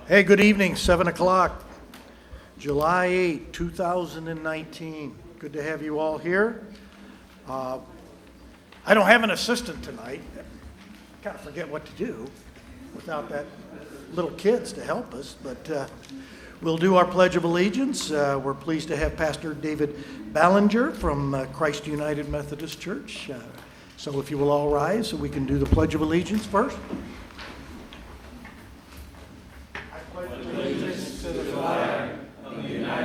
Hey, good evening, 7 o'clock, July 8, 2019. Good to have you all here. I don't have an assistant tonight. I kind of forget what to do without that little kids to help us, but we'll do our Pledge of Allegiance. We're pleased to have Pastor David Ballinger from Christ United Methodist Church. So if you will all rise so we can do the Pledge of Allegiance first.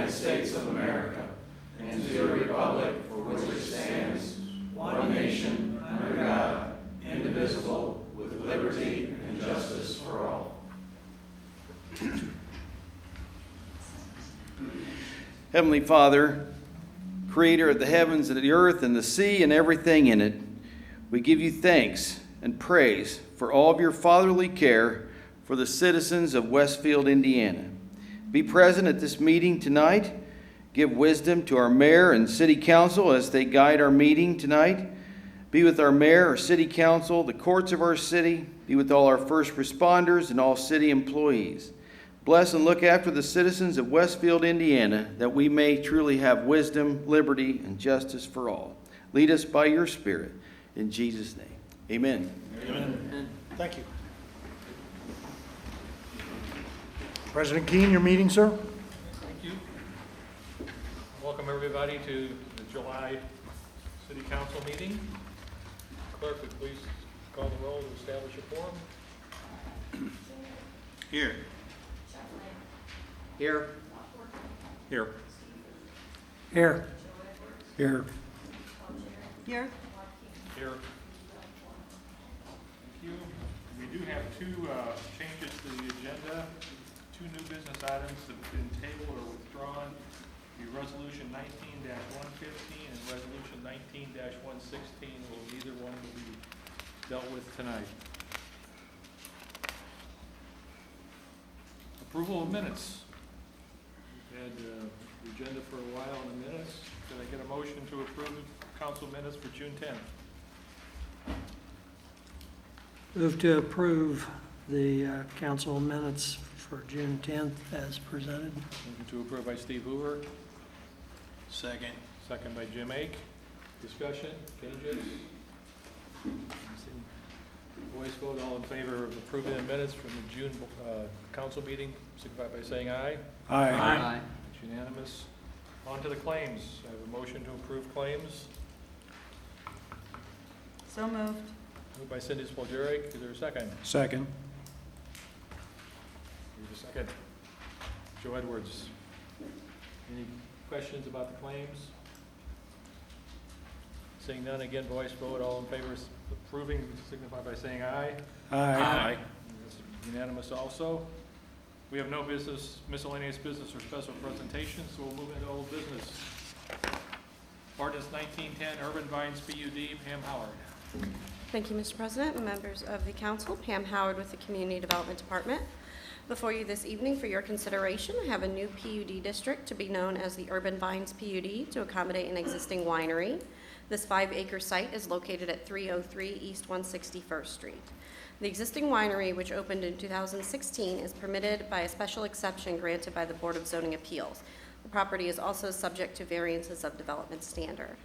States of America and to the republic for which it stands, one nation, under God, indivisible, with liberty and justice for all. Heavenly Father, creator of the heavens and the earth and the sea and everything in it, we give you thanks and praise for all of your fatherly care for the citizens of Westfield, Indiana. Be present at this meeting tonight. Give wisdom to our mayor and city council as they guide our meeting tonight. Be with our mayor, our city council, the courts of our city. Be with all our first responders and all city employees. Bless and look after the citizens of Westfield, Indiana, that we may truly have wisdom, liberty, and justice for all. Lead us by your Spirit. In Jesus' name, amen. Amen. Thank you. President Keene, your meeting, sir. Thank you. Welcome everybody to the July City Council meeting. Clerk, would please call the roll to establish a quorum. Here. Here. Here. Here. Here. Here. Here. Thank you. We do have two changes to the agenda. Two new business items that have been tabled or withdrawn. The Resolution 19-115 and Resolution 19-116 will either one will be dealt with tonight. Approval of minutes. We've had the agenda for a while on the minutes. Can I get a motion to approve the council minutes for June 10th? Move to approve the council minutes for June 10th as presented. Motion to approve by Steve Hoover. Second. Second by Jim Ake. Discussion, changes? Voice vote, all in favor of approving the minutes from the June council meeting, signify by saying aye. Aye. It's unanimous. On to the claims. I have a motion to approve claims. So moved. Moved by Cindy Spoljerik. Is there a second? Second. There's a second. Joe Edwards. Any questions about the claims? Seeing none, again, voice vote. All in favor of approving, signify by saying aye. Aye. It's unanimous also. We have no business, miscellaneous business or special presentations, so we'll move into old business. Ordinance 1910, Urban Vines PUD, Pam Howard. Thank you, Mr. President and members of the council. Pam Howard with the Community Development Department. Before you this evening for your consideration, I have a new PUD district to be known as the Urban Vines PUD to accommodate an existing winery. This 5-acre site is located at 303 East 161st Street. The existing winery, which opened in 2016, is permitted by a special exception granted by the Board of Zoning Appeals. The property is also subject to variances of development standard.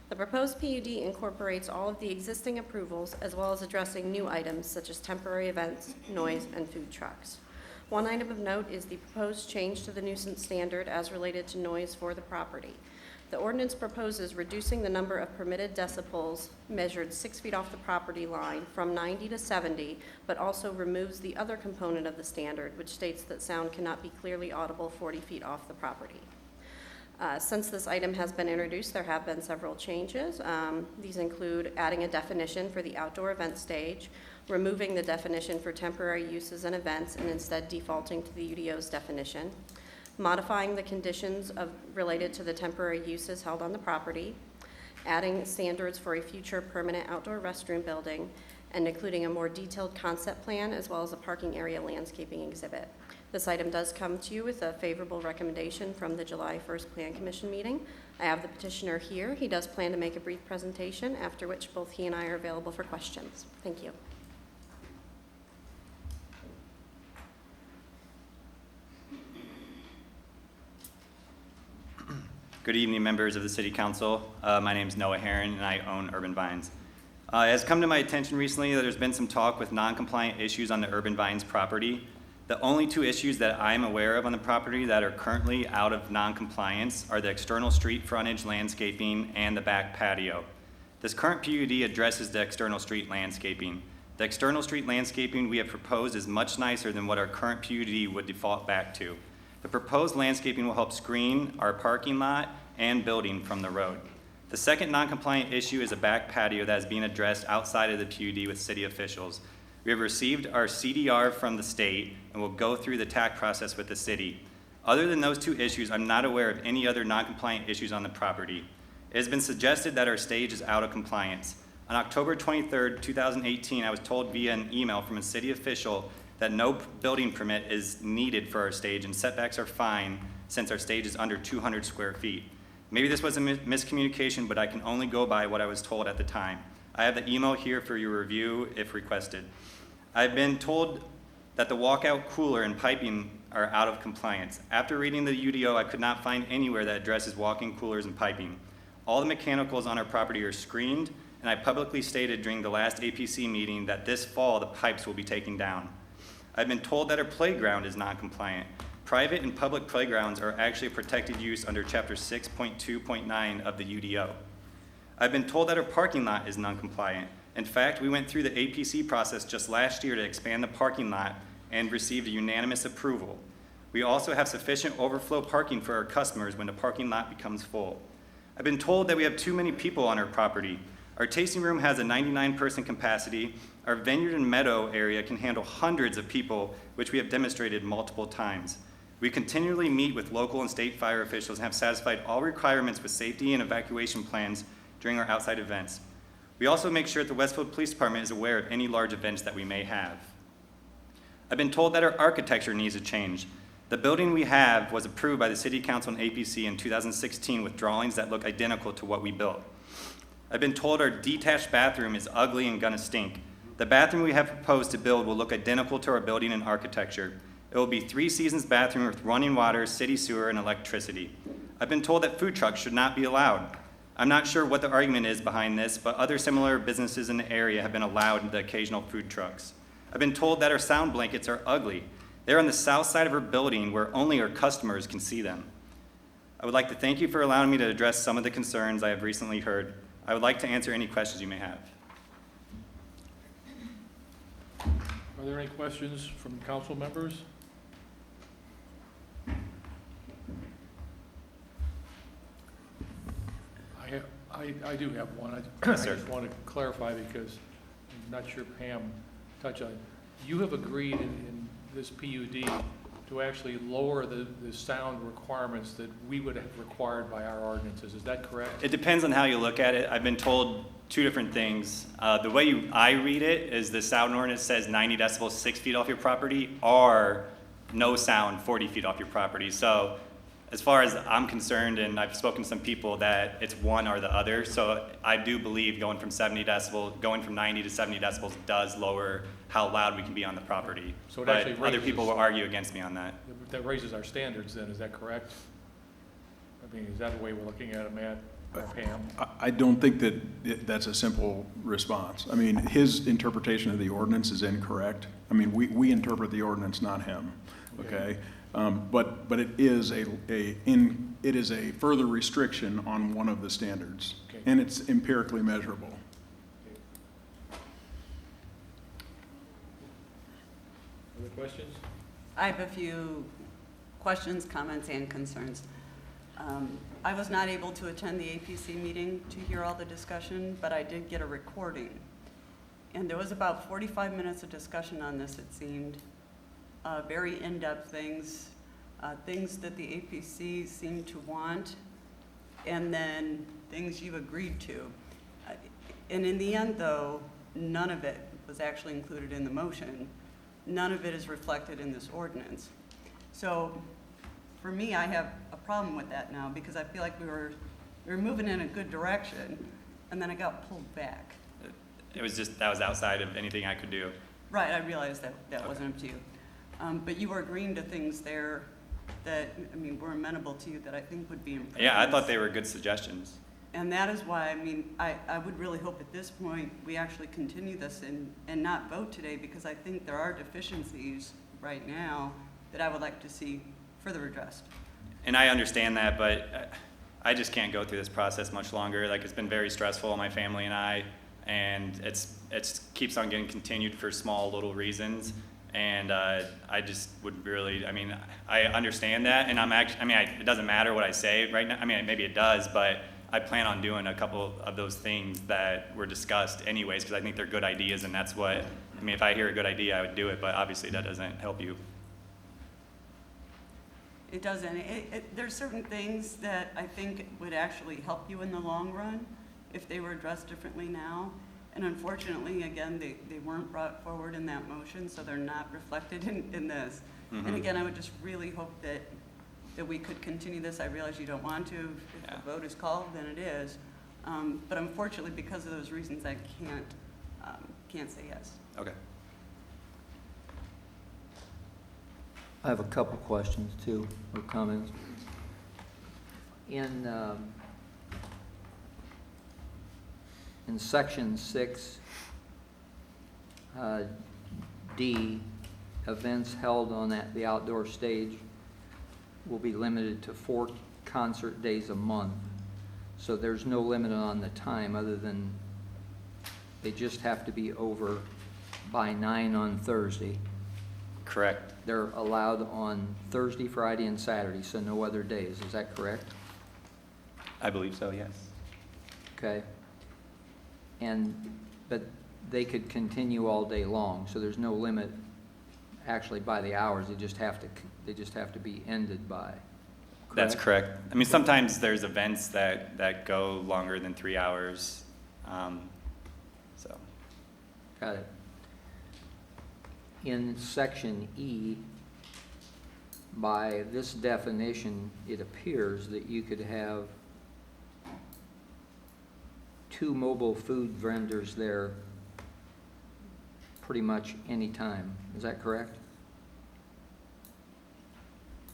The proposed PUD incorporates all of the existing approvals as well as addressing new items such as temporary events, noise, and food trucks. One item of note is the proposed change to the nuisance standard as related to noise for the property. The ordinance proposes reducing the number of permitted decibels measured 6 feet off the property line from 90 to 70, but also removes the other component of the standard, which states that sound cannot be clearly audible 40 feet off the property. Since this item has been introduced, there have been several changes. These include adding a definition for the outdoor event stage, removing the definition for temporary uses and events, and instead defaulting to the UDO's definition, modifying the conditions related to the temporary uses held on the property, adding standards for a future permanent outdoor restroom building, and including a more detailed concept plan as well as a parking area landscaping exhibit. This item does come to you with a favorable recommendation from the July 1st Plan Commission meeting. I have the petitioner here. He does plan to make a brief presentation, after which both he and I are available for questions. Thank you. Good evening, members of the City Council. My name is Noah Herron, and I own Urban Vines. It has come to my attention recently that there's been some talk with non-compliant issues on the Urban Vines property. The only two issues that I'm aware of on the property that are currently out of non-compliance are the external street frontage landscaping and the back patio. This current PUD addresses the external street landscaping. The external street landscaping we have proposed is much nicer than what our current PUD would default back to. The proposed landscaping will help screen our parking lot and building from the road. The second non-compliant issue is a back patio that is being addressed outside of the PUD with city officials. We have received our CDR from the state and will go through the TAC process with the city. Other than those two issues, I'm not aware of any other non-compliant issues on the property. It has been suggested that our stage is out of compliance. On October 23rd, 2018, I was told via an email from a city official that no building permit is needed for our stage and setbacks are fine since our stage is under 200 square feet. Maybe this was a miscommunication, but I can only go by what I was told at the time. I have the email here for your review if requested. I've been told that the walkout cooler and piping are out of compliance. After reading the UDO, I could not find anywhere that addresses walk-in coolers and piping. All the mechanicals on our property are screened, and I publicly stated during the last APC meeting that this fall the pipes will be taken down. I've been told that our playground is non-compliant. Private and public playgrounds are actually a protected use under Chapter 6.2.9 of the UDO. I've been told that our parking lot is non-compliant. In fact, we went through the APC process just last year to expand the parking lot and received unanimous approval. We also have sufficient overflow parking for our customers when the parking lot becomes full. I've been told that we have too many people on our property. Our tasting room has a 99-person capacity. Our vineyard and meadow area can handle hundreds of people, which we have demonstrated multiple times. We continually meet with local and state fire officials and have satisfied all requirements with safety and evacuation plans during our outside events. We also make sure that the Westfield Police Department is aware of any large events that we may have. I've been told that our architecture needs a change. The building we have was approved by the City Council and APC in 2016 with drawings that look identical to what we built. I've been told our detached bathroom is ugly and gonna stink. The bathroom we have proposed to build will look identical to our building and architecture. It will be 3 seasons bathroom with running water, city sewer, and electricity. I've been told that food trucks should not be allowed. I'm not sure what the argument is behind this, but other similar businesses in the area have been allowed the occasional food trucks. I've been told that our sound blankets are ugly. They're on the south side of our building where only our customers can see them. I would like to thank you for allowing me to address some of the concerns I have recently heard. I would like to answer any questions you may have. Are there any questions from council members? I do have one. I Yes, sir. just want to clarify because I'm not sure Pam touched on it. You have agreed in this PUD to actually lower the sound requirements that we would have required by our ordinances. Is that correct? It depends on how you look at it. I've been told two different things. The way I read it is the sound ordinance says 90 decibels 6 feet off your property, or no sound 40 feet off your property. So as far as I'm concerned, and I've spoken to some people, that it's one or the other. So I do believe going from 90 to 70 decibels does lower how loud we can be on the property. So it but actually other raises- people will argue against me on that. That raises our standards then, is that correct? I mean, is that the way we're looking at it, Matt or Pam? I don't think that that's a simple response. I mean, his interpretation of the ordinance is incorrect. I mean, we interpret the ordinance, not him, okay? But it is a further restriction on one of the standards, Okay. and it's empirically measurable. Other questions? I have a few questions, comments, and concerns. I was not able to attend the APC meeting to hear all the discussion, but I did get a recording. And there was about 45 minutes of discussion on this, it seemed. Very in-depth things, things that the APC seemed to want, and then things you agreed to. And in the end, though, none of it was actually included in the motion. None of it is reflected in this ordinance. So for me, I have a problem with that now because I feel like we were moving in a good direction and then it got pulled back. It was just, that was outside of anything I could do. Right, I realized that wasn't up to you. But you were agreeing to things there that, I mean, were amenable to you that I think would be improvements. Yeah, I thought they were good suggestions. And that is why, I mean, I would really hope at this point, we actually continue this and not vote today, because I think there are deficiencies right now that I would like to see further addressed. And I understand that, but I just can't go through this process much longer. Like, it's been very stressful on my family and I, and it's keeps on getting continued for small little reasons. And I just would really, I mean, I understand that, and it doesn't matter what I say right now. I mean, maybe it does, but I plan on doing a couple of those things that were discussed anyways, because I think they're good ideas, and that's what, I mean, if I hear a good idea, I would do it, but obviously that doesn't help you. It doesn't. There's certain things that I think would actually help you in the long run if they were addressed differently now. And unfortunately, again, they weren't brought forward in that motion, so they're not reflected in this. Mhm. And again, I would just really hope that we could continue this. I realize you don't want to. If Yeah. the vote is called, then it is. But unfortunately, because of those reasons, I can't say yes. Okay. I have a couple questions too, or comments. In section 6, D, events held on the outdoor stage will be limited to 4 concert days a month. So there's no limit on the time other than they just have to be over by 9 on Thursday. Correct. They're allowed on Thursday, Friday, and Saturday, so no other days. Is that correct? I believe so, yes. Okay. But they could continue all day long, so there's no limit actually by the hours. They just have to be ended by. That's correct. I mean, sometimes there's events that go longer than 3 hours, so. Got it. In section E, by this definition, it appears that you could have 2 mobile food vendors there pretty much any time. Is that correct?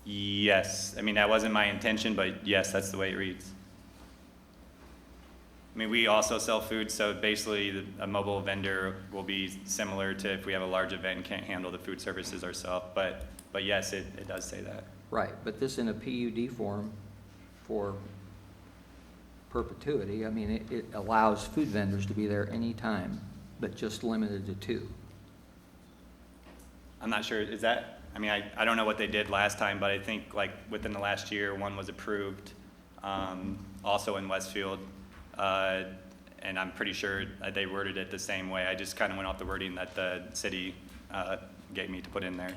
Yes, I mean, that wasn't my intention, but yes, that's the way it reads. I mean, we also sell food, so basically a mobile vendor will be similar to if we have a large event and can't handle the food services ourselves, but yes, it does say that. Right, but this in a PUD form for perpetuity, I mean, it allows food vendors to be there anytime, but just limited to 2. I'm not sure, is that, I mean, I don't know what they did last time, but I think like within the last year, one was approved, also in Westfield. And I'm pretty sure they worded it the same way. I just kind of went off the wording that the city gave me to put in there.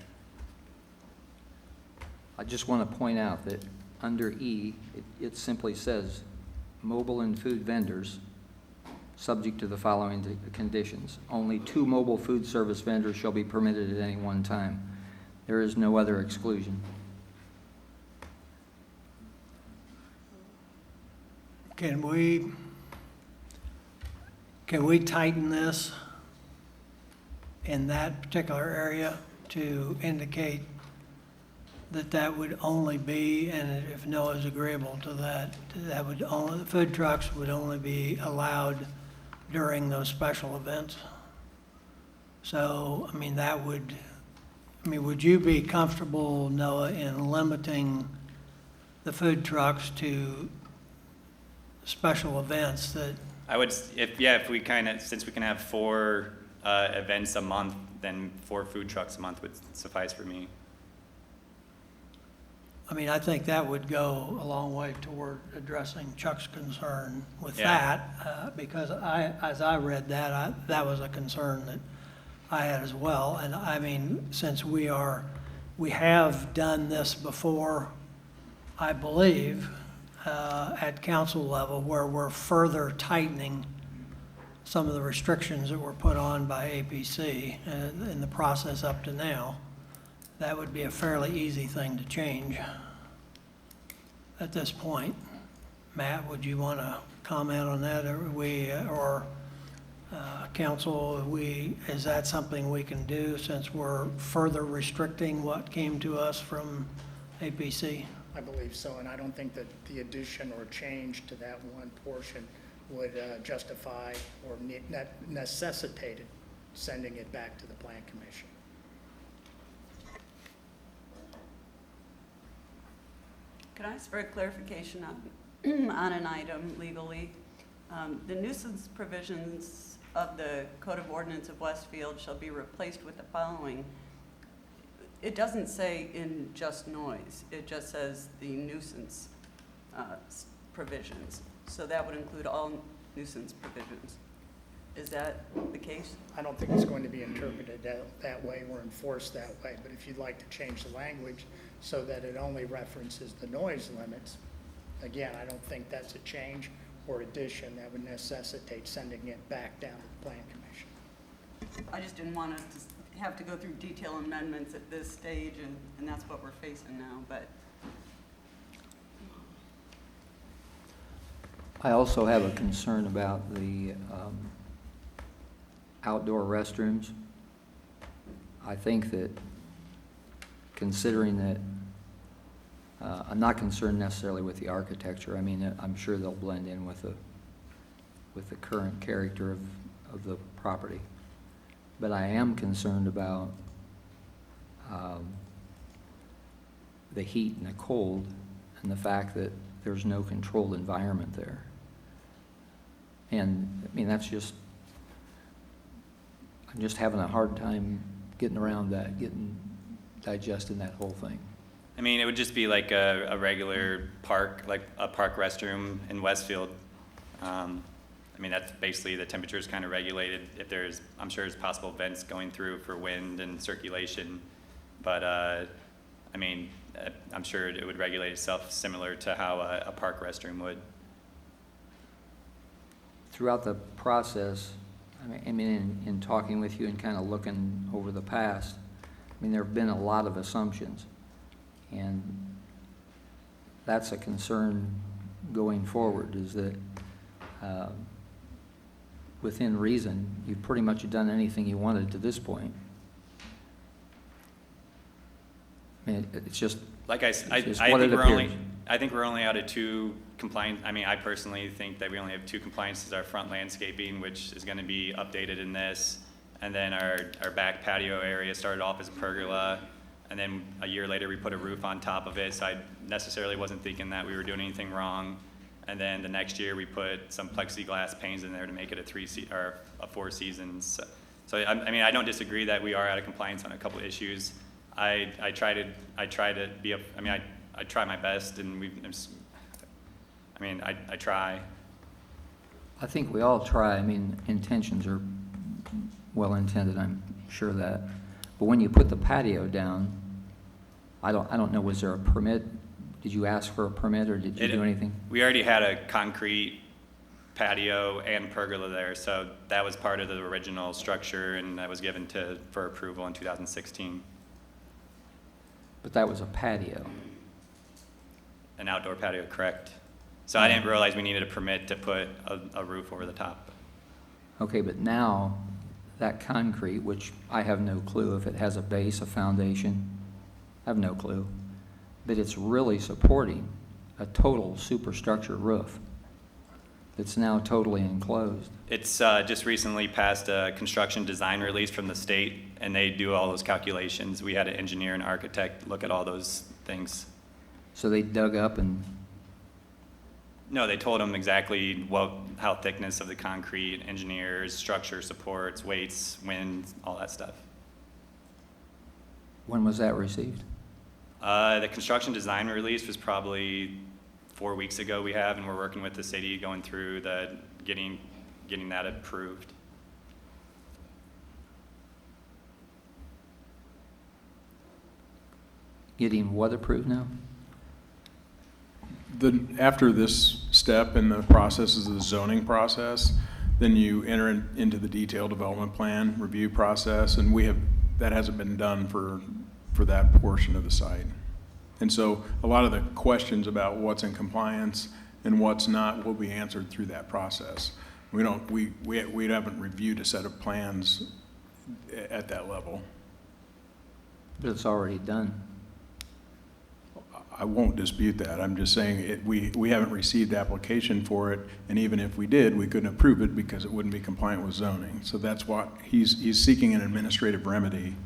I just want to point out that under E, it simply says, mobile and food vendors, subject to the following conditions. Only 2 mobile food service vendors shall be permitted at any one time. There is no other exclusion. Can we tighten this in that particular area to indicate that would only be, and if Noah's agreeable to that, that would only, the food trucks would only be allowed during those special events? So, I mean, would you be comfortable, Noah, in limiting the food trucks to special events that? I would, if we kind of, since we can have 4 events a month, then 4 food trucks a month would suffice for me. I mean, I think that would go a long way toward addressing Chuck's concern with Yeah. that, because as I read that, that was a concern that I had as well. And I mean, since we have done this before, I believe, at council level, where we're further tightening some of the restrictions that were put on by APC in the process up to now. that would be a fairly easy thing to change at this point. Matt, would you want to comment on that, or council, is that something we can do since we're further restricting what came to us from APC? I believe so, and I don't think that the addition or change to that one portion would justify or necessitate sending it back to the Plan Commission. Could I ask for a clarification on an item legally? The nuisance provisions of the Code of Ordinance of Westfield shall be replaced with the following. It doesn't say in just noise, it just says the nuisance provisions. So that would include all nuisance provisions. Is that the case? I don't think it's going to be interpreted that way or enforced that way, but if you'd like to change the language so that it only references the noise limits, again, I don't think that's a change or addition that would necessitate sending it back down to the Plan Commission. I just didn't want us to have to go through detailed amendments at this stage, and that's what we're facing now, but. I also have a concern about the outdoor restrooms. I think that, considering that, I'm not concerned necessarily with the architecture. I mean, I'm sure they'll blend in with the current character of the property. But I am concerned about the heat and the cold and the fact that there's no controlled environment there. And, I mean, I'm just having a hard time getting around that, digesting that whole thing. I mean, it would just be like a regular park, like a park restroom in Westfield. I mean, that's basically, the temperature is kind of regulated. If I'm sure there's possible vents going through for wind and circulation. But, I mean, I'm sure it would regulate itself similar to how a park restroom would. Throughout the process, I mean, in talking with you and kind of looking over the past, I mean, there have been a lot of assumptions. And that's a concern going forward, is that within reason, you've pretty much done anything you wanted to this point. I mean, it's just, Like I just think what it appears. I think we're only out of 2 compliance. I mean, I personally think that we only have 2 compliances: our front landscaping, which is going to be updated in this, and then our back patio area started off as a pergola, and then a year later we put a roof on top of it. So I necessarily wasn't thinking that we were doing anything wrong. And then the next year we put some plexiglass panes in there to make it a 4 seasons. So I mean, I don't disagree that we are out of compliance on a couple of issues. I try to be I try my best, and I try. I think we all try. I mean, intentions are well intended, I'm sure of that. But when you put the patio down, I don't know, was there a permit? Did you ask for a permit, or did you do anything? We already had a concrete patio and pergola there, so that was part of the original structure, and that was given for approval in 2016. But that was a patio. An outdoor patio, correct. So I didn't realize we needed a permit to put a roof over the top. Okay, but now that concrete, which I have no clue if it has a base, a foundation, I have no clue, but it's really supporting a total superstructure roof that's now totally enclosed. It's just recently passed a construction design release from the state, and they do all those calculations. We had an engineer and architect look at all those things. So they dug up and, No, they told them exactly how thickness of the concrete, engineers, structure supports, weights, wind, all that stuff. when was that received? The construction design release was probably 4 weeks ago and we're working with the city going through getting that approved. Getting what approved now? After this step in the process is the zoning process, then you enter into the detailed development plan review process, and that hasn't been done for for that portion of the site. And so a lot of the questions about what's in compliance and what's not will be answered through that process. We haven't reviewed a set of plans at that level. But it's already done. I won't dispute that. I'm just saying we haven't received application for it, and even if we did, we couldn't approve it because it wouldn't be compliant with zoning. So that's what he's seeking an administrative remedy.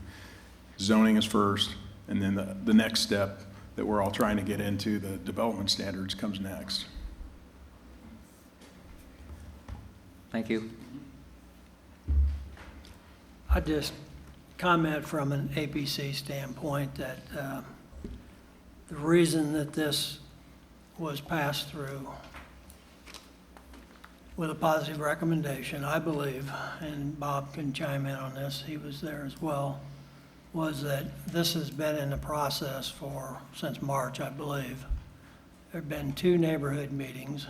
Zoning is first, and then the next step that we're all trying to get into, the development standards, comes next. Thank you. I just comment from an APC standpoint that the reason that this was passed through with a positive recommendation, I believe, and Bob can chime in on this, he was there as well, was that this has been in the process since March, I believe. There have been 2 neighborhood meetings.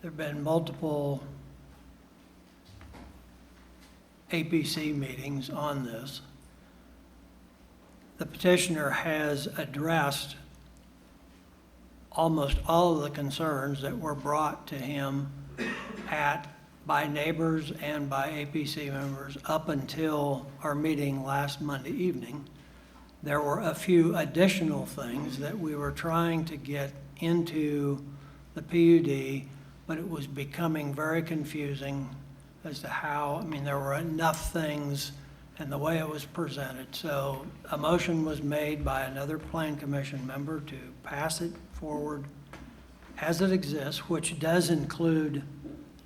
There have been multiple APC meetings on this. The petitioner has addressed almost all of the concerns that were brought to him by neighbors and by APC members up until our meeting last Monday evening. There were a few additional things that we were trying to get into the PUD, but it was becoming very confusing as to how, there were enough things and the way it was presented. So a motion was made by another Plan Commission member to pass it forward as it exists, which does include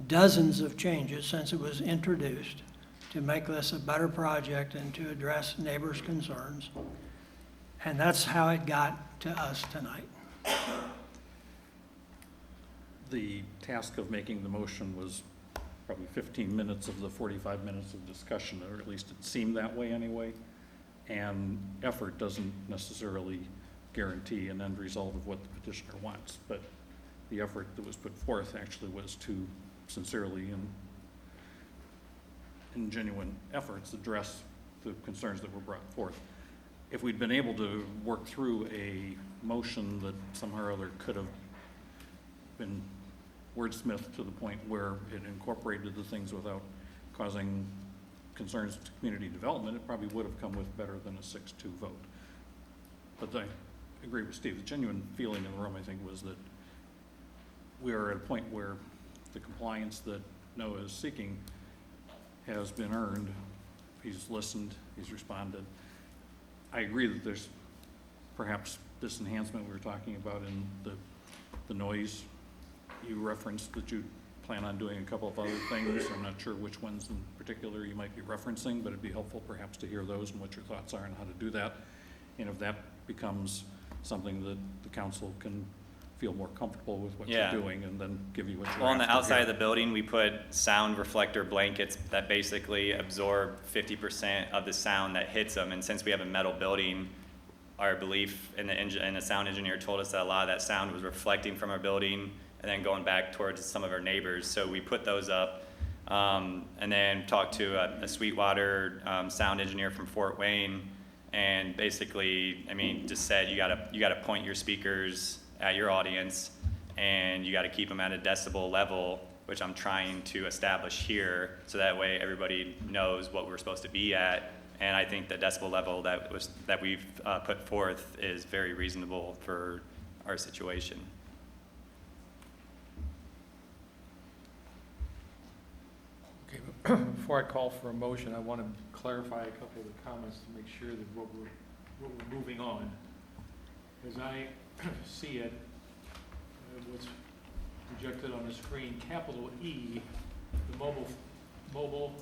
dozens of changes since it was introduced to make this a better project and to address neighbors' concerns. And that's how it got to us tonight. The task of making the motion was probably 15 minutes of the 45 minutes of discussion, or at least it seemed that way anyway. And effort doesn't necessarily guarantee an end result of what the petitioner wants, but the effort that was put forth actually was to sincerely and in genuine efforts address the concerns that were brought forth. If we'd been able to work through a motion that somehow or other could have been wordsmithed to the point where it incorporated the things without causing concerns to community development, it probably would have come with better than a 6-2 vote. But I agree with Steve. The genuine feeling in the room, I think, was that we are at a point where the compliance that Noah is seeking has been earned. He's listened, he's responded. I agree that there's perhaps this enhancement we were talking about in the noise. You referenced that you plan on doing a couple of other things. I'm not sure which ones in particular you might be referencing, but it'd be helpful perhaps to hear those and what your thoughts are on how to do that. And if that becomes something that the council can feel more comfortable with what Yeah. you're doing and then give you what you're Well, on the after outside here. of the building, we put sound reflector blankets that basically absorb 50% of the sound that hits them. And since we have a metal building, our belief and the sound engineer told us that a lot of that sound was reflecting from our building and then going back towards some of our neighbors. So we put those up, and then talked to a Sweetwater sound engineer from Fort Wayne, and basically, just said you gotta point your speakers at your audience, and you gotta keep them at a decibel level, which I'm trying to establish here, so that way everybody knows what we're supposed to be at. And I think the decibel level that we've put forth is very reasonable for our situation. Okay, but before I call for a motion, I want to clarify a couple of the comments to make sure that what we're moving on. As I see it, what's projected on the screen, capital E, the mobile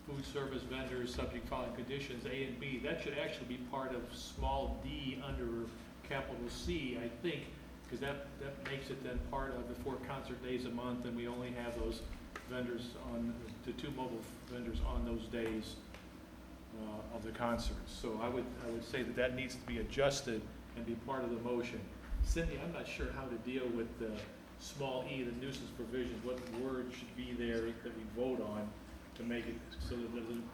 food service vendors subject following conditions, A and B, that should actually be part of small d under capital C, I think, because that makes it then part of the 4 concert days a month, and we only have those vendors the 2 mobile vendors on those days of the concerts. So I would say that needs to be adjusted and be part of the motion. Cindy, I'm not sure how to deal with the small e, the nuisance provisions, what word should be there that we vote on to make it so that it doesn't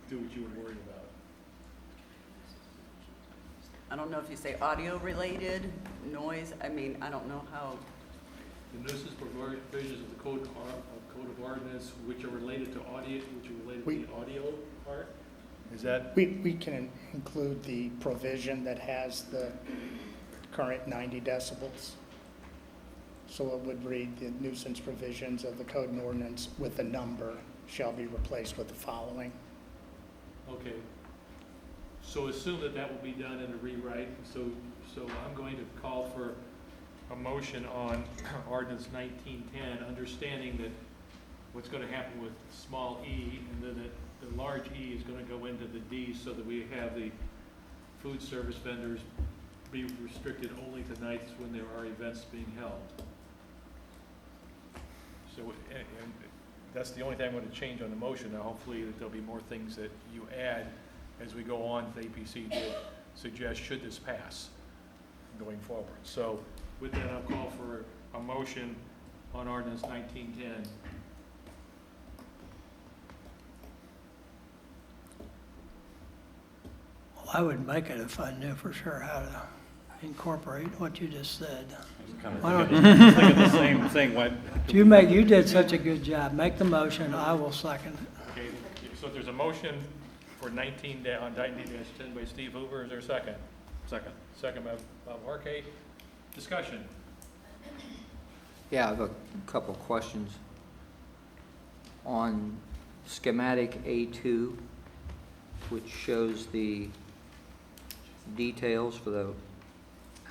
do what you were worried about. I don't know if you say audio-related, noise, I mean, I don't know how, The nuisance provisions of the code of ordinance which are related to audio, which are related We- to the audio part? Is that, We can include the provision that has the current 90 decibels. So it would read, the nuisance provisions of the code and ordinance with a number shall be replaced with the following. okay. So assume that that will be done in a rewrite, so I'm going to call for a motion on ordinance 1910, understanding that what's going to happen with small e, and then the large E is going to go into the D, so that we have the food service vendors be restricted only to nights when there are events being held. So, and that's the only thing I'm going to change on the motion. Now, hopefully, that there'll be more things that you add as we go on. The APC did suggest, should this pass going forward. So with that, I'll call for a motion on ordinance 1910. Well, I would make it if I knew for sure how to incorporate what you just said. Why don't Thinking the same thing, why, you did such a good job. Make the motion, I will second it. Okay, so there's a motion for 19 on 19-10 by Steve Hoover. Is there a second? second. Second by Bob Harkey. Discussion. Yeah, I have a couple questions. On schematic A2, which shows the details for the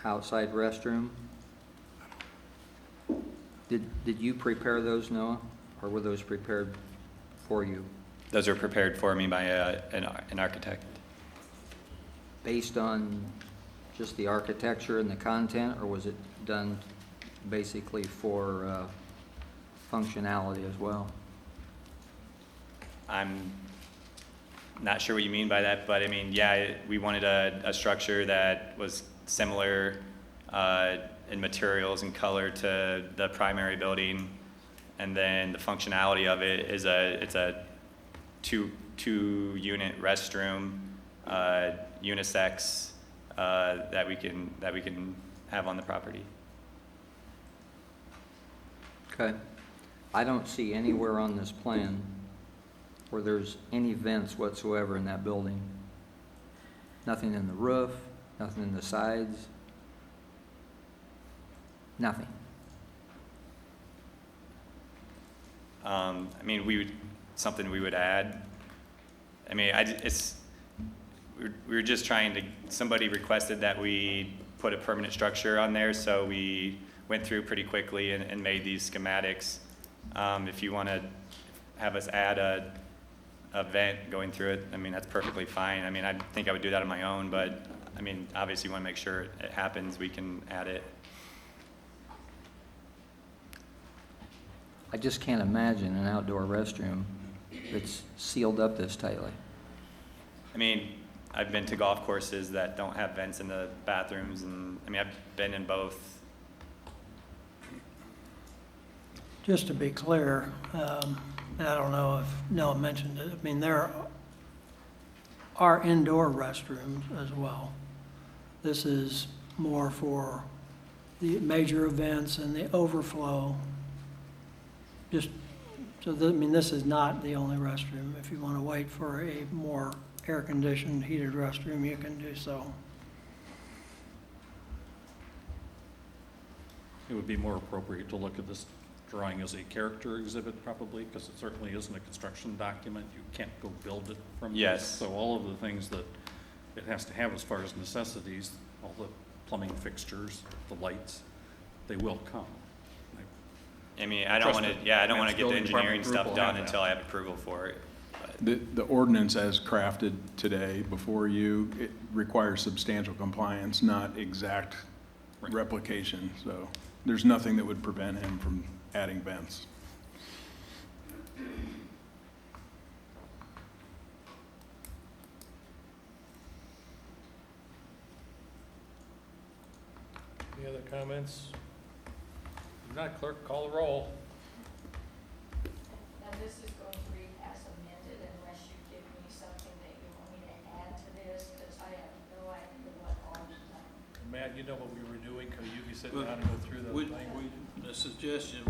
outside restroom, did you prepare those, Noah, or were those prepared for you? Those are prepared for me by an architect. Based on just the architecture and the content, or was it done basically for functionality as well? I'm not sure what you mean by that, but I mean, yeah, we wanted a structure that was similar in materials and color to the primary building, and then the functionality of it is it's a two unit restroom, unisex, that we can have on the property. Okay. I don't see anywhere on this plan where there's any vents whatsoever in that building. Nothing in the roof, nothing in the sides, nothing. I mean, something we would add. I mean, we were just trying to, somebody requested that we put a permanent structure on there, so we went through pretty quickly and made these schematics. If you want to have us add a vent going through it, I mean, that's perfectly fine. I mean, I think I would do that on my own, but I mean, obviously you want to make sure it happens, we can add it. I just can't imagine an outdoor restroom that's sealed up this tightly. I mean, I've been to golf courses that don't have vents in the bathrooms, and I mean, I've been in both. Just to be clear, and I don't know if Noah mentioned it, I mean, there are indoor restrooms as well. This is more for the major events and the overflow. Just, so I mean, this is not the only restroom. If you want to wait for a more air-conditioned, heated restroom, you can do so. It would be more appropriate to look at this drawing as a character exhibit probably, because it certainly isn't a construction document. You can't go build it from this. Yes. So all of the things that it has to have as far as necessities, all the plumbing fixtures, the lights, they will come. I mean, I don't want to, yeah, I don't want to get the Building department engineering group stuff will done have that. until I have approval for it. But The ordinance as crafted today before you, it requires substantial compliance, not exact Right. replication. So there's nothing that would prevent him from adding vents. Any other comments? If not, clerk, call the roll. Now, this is going to read as amended unless you give me something that you want me to add to this, because I have no idea what all sit down and go through the Would- language. A suggestion,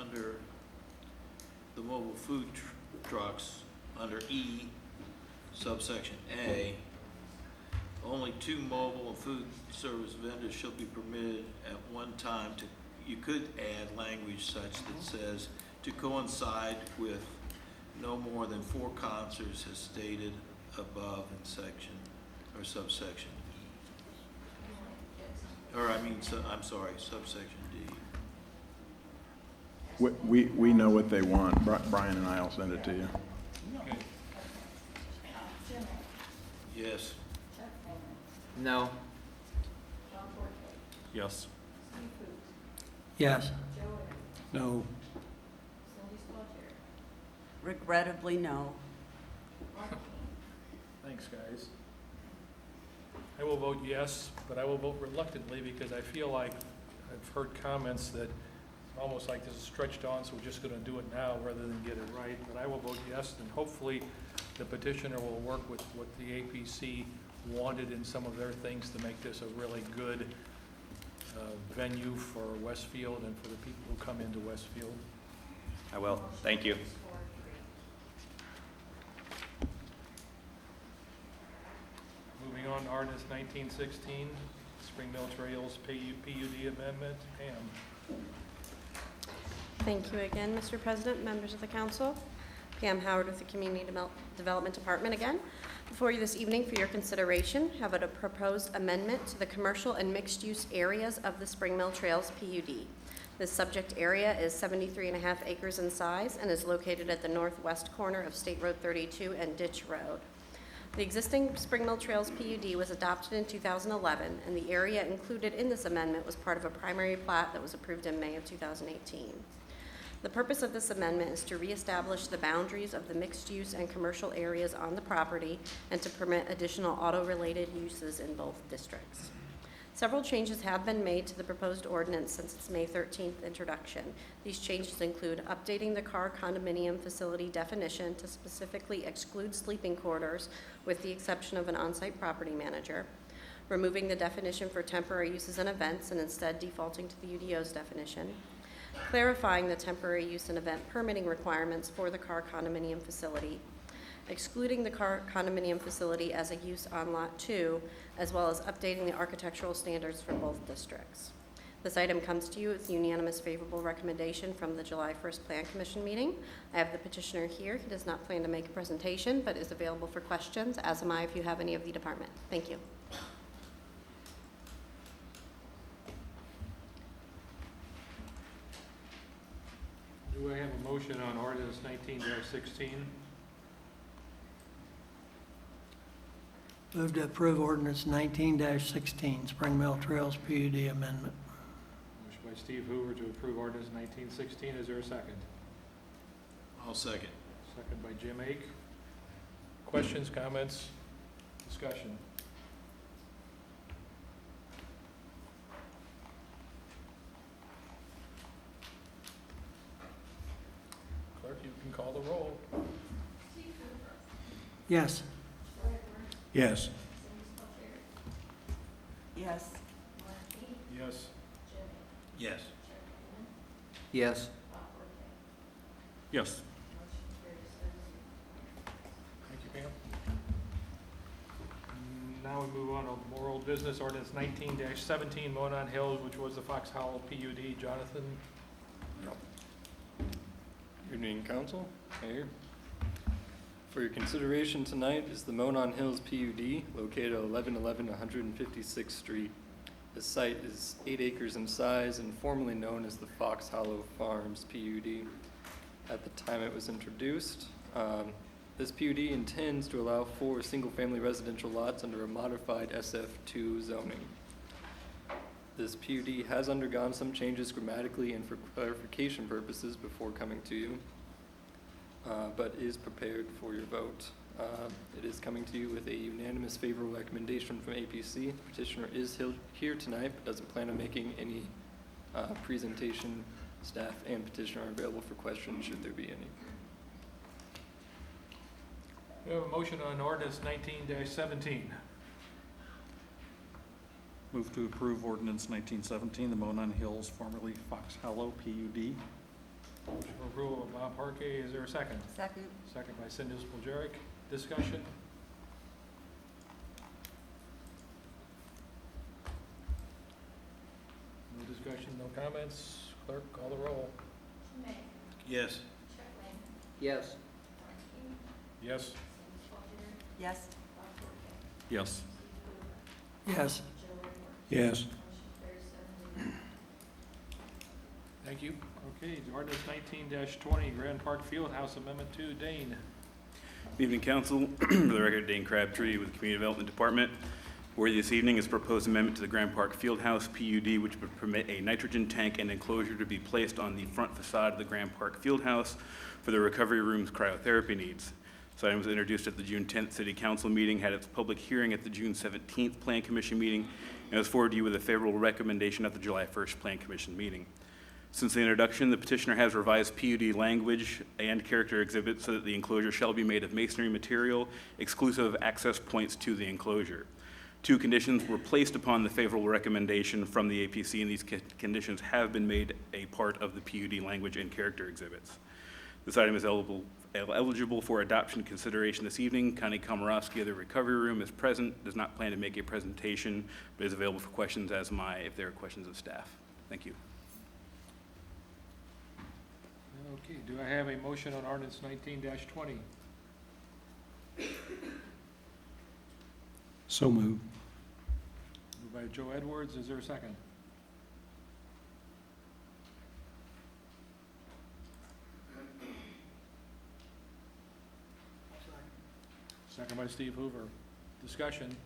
under the mobile food trucks, under E, subsection A, only 2 mobile and food service vendors shall be permitted at one time to, you could add language such that says, to coincide with no more than 4 concerts as stated above in section, or subsection E. Or I'm sorry, subsection D. We know what they want. Brian and I will send it to you. Okay. Yes. No. Yes. Yes. No. Regrettably, no. Thanks, guys. I will vote yes, but I will vote reluctantly because I feel like I've heard comments that almost like this is stretched on, so we're just gonna do it now rather than get it right. But I will vote yes, and hopefully the petitioner will work with what the APC wanted in some of their things to make this a really good venue for Westfield and for the people who come into Westfield. I will. Thank you. Moving on, to ordinance 1916, Spring Mill Trails PUD amendment. Pam. Thank you again, Mr. President, members of the council. Pam Howard with the Community Development Department again. Before you this evening for your consideration, have a proposed amendment to the commercial and mixed-use areas of the Spring Mill Trails PUD. This subject area is 73.5 acres in size and is located at the northwest corner of State Road 32 and Ditch Road. The existing Spring Mill Trails PUD was adopted in 2011, and the area included in this amendment was part of a primary plat that was approved in May of 2018. The purpose of this amendment is to reestablish the boundaries of the mixed-use and commercial areas on the property and to permit additional auto-related uses in both districts. Several changes have been made to the proposed ordinance since its May 13th introduction. These changes include updating the car condominium facility definition to specifically exclude sleeping quarters with the exception of an on-site property manager, removing the definition for temporary uses and events and instead defaulting to the UDO's definition, clarifying the temporary use and event permitting requirements for the car condominium facility, excluding the car condominium facility as a use on Lot 2, as well as updating the architectural standards for both districts. This item comes to you with unanimous favorable recommendation from the July 1st Plan Commission meeting. I have the petitioner here. He does not plan to make a presentation, but is available for questions, as am I if you have any of the department. Thank you. Do I have a motion on ordinance 19-16? Move to approve ordinance 19-16, Spring Mill Trails PUD amendment. Motion by Steve Hoover to approve ordinance 1916. Is there a second? I'll second. Second by Jim Ake. Questions, comments, discussion? Clerk, you can call the roll. Yes. Yes. Yes. Yes. Yes. Yes. Yes. Thank you, Pam. Now we move on to more old business, ordinance 19-17, Monon Hills, which was the Fox Hollow PUD. Jonathan? Good evening, Council, Mayor. For your consideration tonight is the Monon Hills PUD located at 1111 156th Street. The site is 8 acres in size and formerly known as the Fox Hollow Farms PUD. At the time it was introduced, this PUD intends to allow 4 single-family residential lots under a modified SF2 zoning. This PUD has undergone some changes grammatically and for clarification purposes before coming to you, but is prepared for your vote. It is coming to you with a unanimous favorable recommendation from APC. The petitioner is here tonight, but doesn't plan on making any presentation. Staff and petitioner are available for questions should there be any. We have a motion on ordinance 19-17. Move to approve ordinance 1917, the Monon Hills, formerly Fox Hollow PUD. Motion for approval of Bob Parquet, is there a second? Second. Second by Cindy Spillier. Discussion? No discussion, no comments. Clerk, call the roll. Schmidt, Yes. Chapman, Yes. Markey, Yes. Cindy Spillier, Yes. Bob Corker, Yes. Steve Hoover, Yes. Joe Rayner. Yes. Motion carries 7-0. Thank you. Okay, ordinance 19-20, Grand Park Fieldhouse Amendment 2, Dane. Good evening, council. For the record, Dane Crabtree with the Community Development Department. Before you this evening is proposed amendment to the Grand Park Fieldhouse PUD, which would permit a nitrogen tank and enclosure to be placed on the front facade of the Grand Park Fieldhouse for the recovery room's cryotherapy needs. This item was introduced at the June 10th City Council meeting, had its public hearing at the June 17th Plan Commission meeting, and was forwarded to you with a favorable recommendation at the July 1st Plan Commission meeting. Since the introduction, the petitioner has revised PUD language and character exhibits so that the enclosure shall be made of masonry material, exclusive of access points to the enclosure. 2 conditions were placed upon the favorable recommendation from the APC, and these conditions have been made a part of the PUD language and character exhibits. This item is eligible for adoption consideration this evening. Connie Komorowski of the recovery room is present, does not plan to make a presentation, but is available for questions, as am I, if there are questions of staff. Thank you. Okay, do I have a motion on ordinance 19-20? So moved. Moved by Joe Edwards, is there a second? Second by Steve Hoover. Discussion?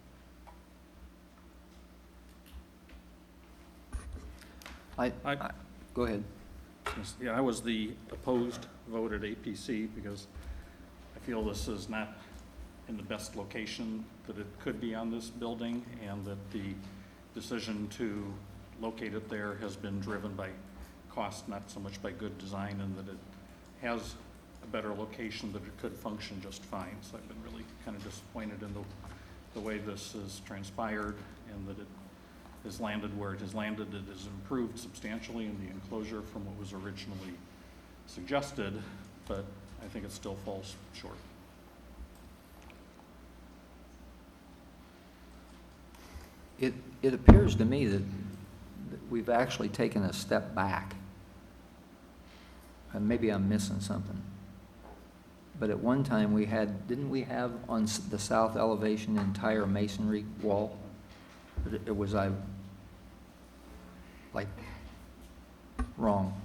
Go ahead. Yes, yeah, I was the opposed vote at APC because I feel this is not in the best location that it could be on this building, and that the decision to locate it there has been driven by cost, not so much by good design, and that it has a better location that it could function just fine. So I've been really kind of disappointed in the way this has transpired, and that it has landed where it has landed. It has improved substantially in the enclosure from what was originally suggested, but I think it still falls short. It appears to me that we've actually taken a step back. And maybe I'm missing something. But at one time we had, didn't we have on the south elevation entire masonry wall? It was, like, wrong.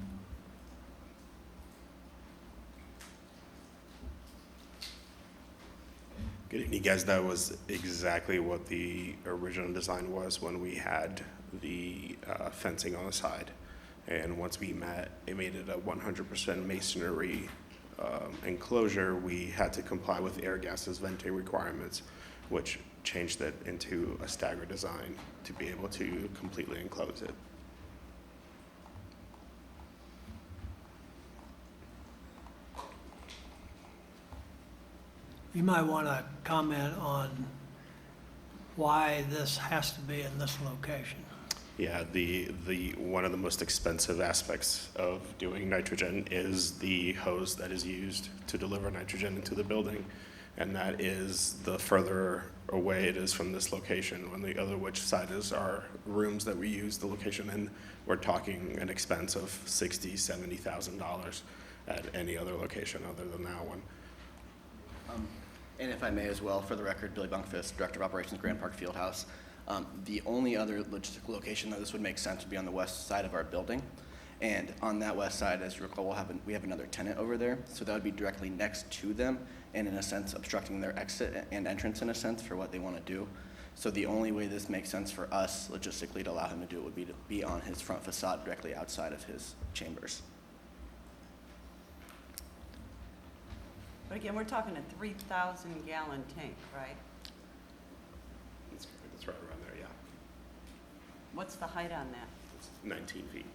Good evening, guys. That was exactly what the original design was when we had the fencing on the side. And once we made it a 100% masonry enclosure, we had to comply with air gases venting requirements, which changed it into a staggered design to be able to completely enclose it. You might want to comment on why this has to be in this location. Yeah, the one of the most expensive aspects of doing nitrogen is the hose that is used to deliver nitrogen into the building, and that is the further away it is from this location. On the other which side is our rooms that we use the location in, we're talking an expense of $60,000-$70,000 at any other location other than that one. And if I may as well, for the record, Billy Bunkfist, Director of Operations, Grand Park Fieldhouse. The only other logistical location that this would make sense would be on the west side of our building. And on that west side, as you recall, we have another tenant over there. So that would be directly next to them and in a sense obstructing their exit and entrance in a sense for what they want to do. So the only way this makes sense for us logistically to allow him to do it would be to be on his front facade directly outside of his chambers. But again, we're talking a 3,000-gallon tank, right? It's right around there, yeah. What's the height on that? It's 19 feet.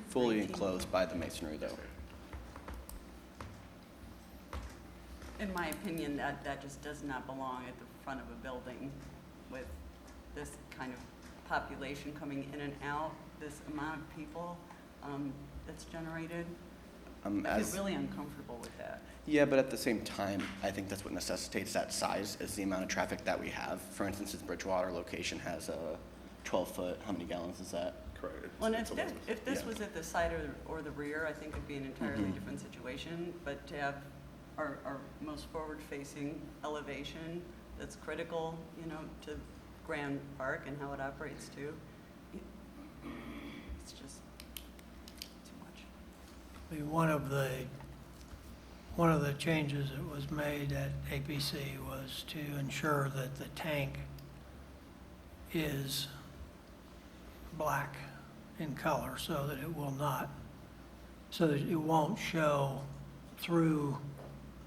Fully enclosed by the masonry though. In my opinion, that just does not belong at the front of a building with this kind of population coming in and out, this amount of people that's generated. I As- feel really uncomfortable with that. Yeah, but at the same time, I think that's what necessitates that size, is the amount of traffic that we have. For instance, this Bridgewater location has a 12-foot, how many gallons is that? Correct. Well, and It's a lot. if this Yeah. was at the side or the rear, I think it'd be an entirely Mhm. different situation. But to have our most forward-facing elevation that's critical, you know, to Grand Park and how it operates too, it's just too much. I mean, one of the changes that was made at APC was to ensure that the tank is black in color so that it will not, so that it won't show through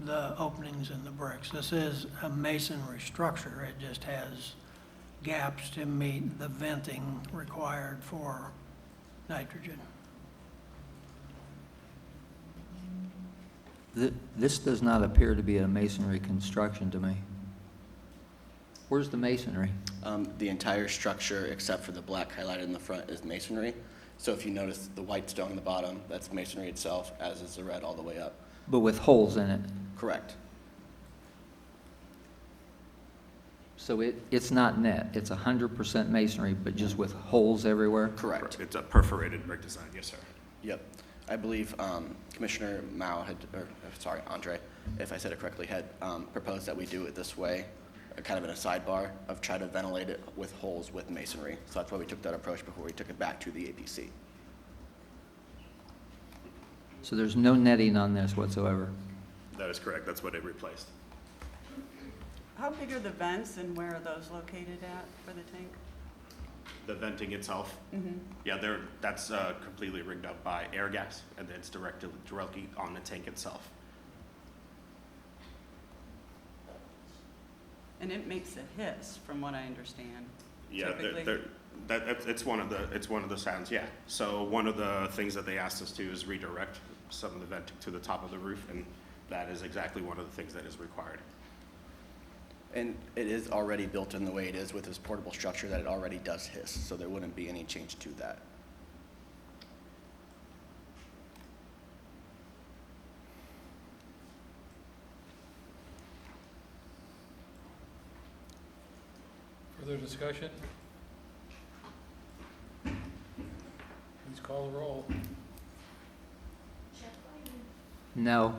the openings in the bricks. This is a masonry structure. It just has gaps to meet the venting required for nitrogen. This does not appear to be a masonry construction to me. Where's the masonry? The entire structure, except for the black highlighted in the front, is masonry. So if you notice the white stone in the bottom, that's masonry itself, as is the red all the way up. But with holes in it. Correct. So it's not net, it's 100% masonry, but just with holes everywhere? Correct. It's a perforated brick design, yes, sir. Yep. I believe Commissioner Mao had, or sorry, Andre, if I said it correctly, had proposed that we do it this way, kind of in a sidebar of try to ventilate it with holes with masonry. So that's why we took that approach before we took it back to the APC. So there's no netting on this whatsoever? That is correct. That's what it replaced. How big are the vents and where are those located at for the tank? The venting itself, yeah, that's completely rigged up by air gas, and then it's directly on the tank itself. And it makes a hiss, from what I understand. Yeah, Typically. it's one of the sounds. Yeah. So one of the things that they asked us to is redirect some of the venting to the top of the roof, and that is exactly one of the things that is required. And it is already built in the way it is with this portable structure that it already does hiss, so there wouldn't be any change to that. Further discussion? Please call the roll. Jeff Wyman, No.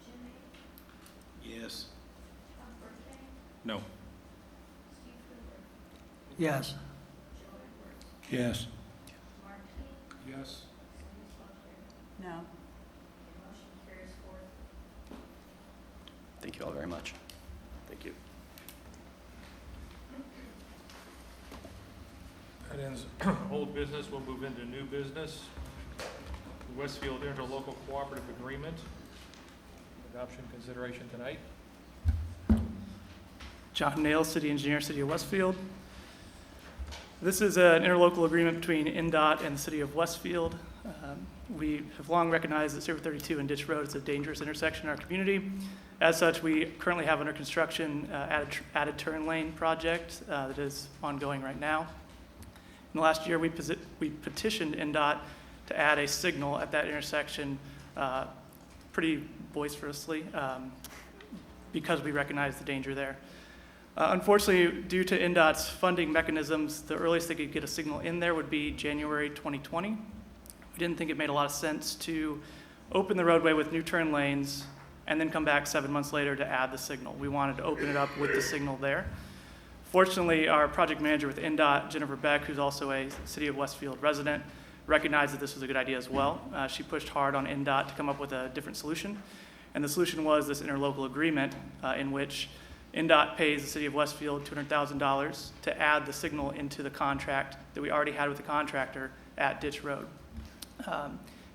Jim Hay, Yes. Tom Burke, No. Steve Hoover, Yes. Joe Edwards, Yes. Mark King, Yes. Cindy Slaughter. No. Your motion carries 4. Thank you all very much. Thank you. That ends old business. We'll move into new business. The Westfield Interlocal Cooperative Agreement. Adoption consideration tonight. John Nail, City Engineer, City of Westfield. This is an interlocal agreement between NDOT and the City of Westfield. We have long recognized that Saber 32 and Ditch Road is a dangerous intersection in our community. As such, we currently have under construction added turn lane project that is ongoing right now. In the last year, we petitioned NDOT to add a signal at that intersection pretty boisterously because we recognize the danger there. Unfortunately, due to NDOT's funding mechanisms, the earliest they could get a signal in there would be January 2020. We didn't think it made a lot of sense to open the roadway with new turn lanes and then come back 7 months later to add the signal. We wanted to open it up with the signal there. Fortunately, our project manager with NDOT, Jennifer Beck, who's also a City of Westfield resident, recognized that this was a good idea as well. She pushed hard on NDOT to come up with a different solution. And the solution was this interlocal agreement in which NDOT pays the City of Westfield $200,000 to add the signal into the contract that we already had with the contractor at Ditch Road.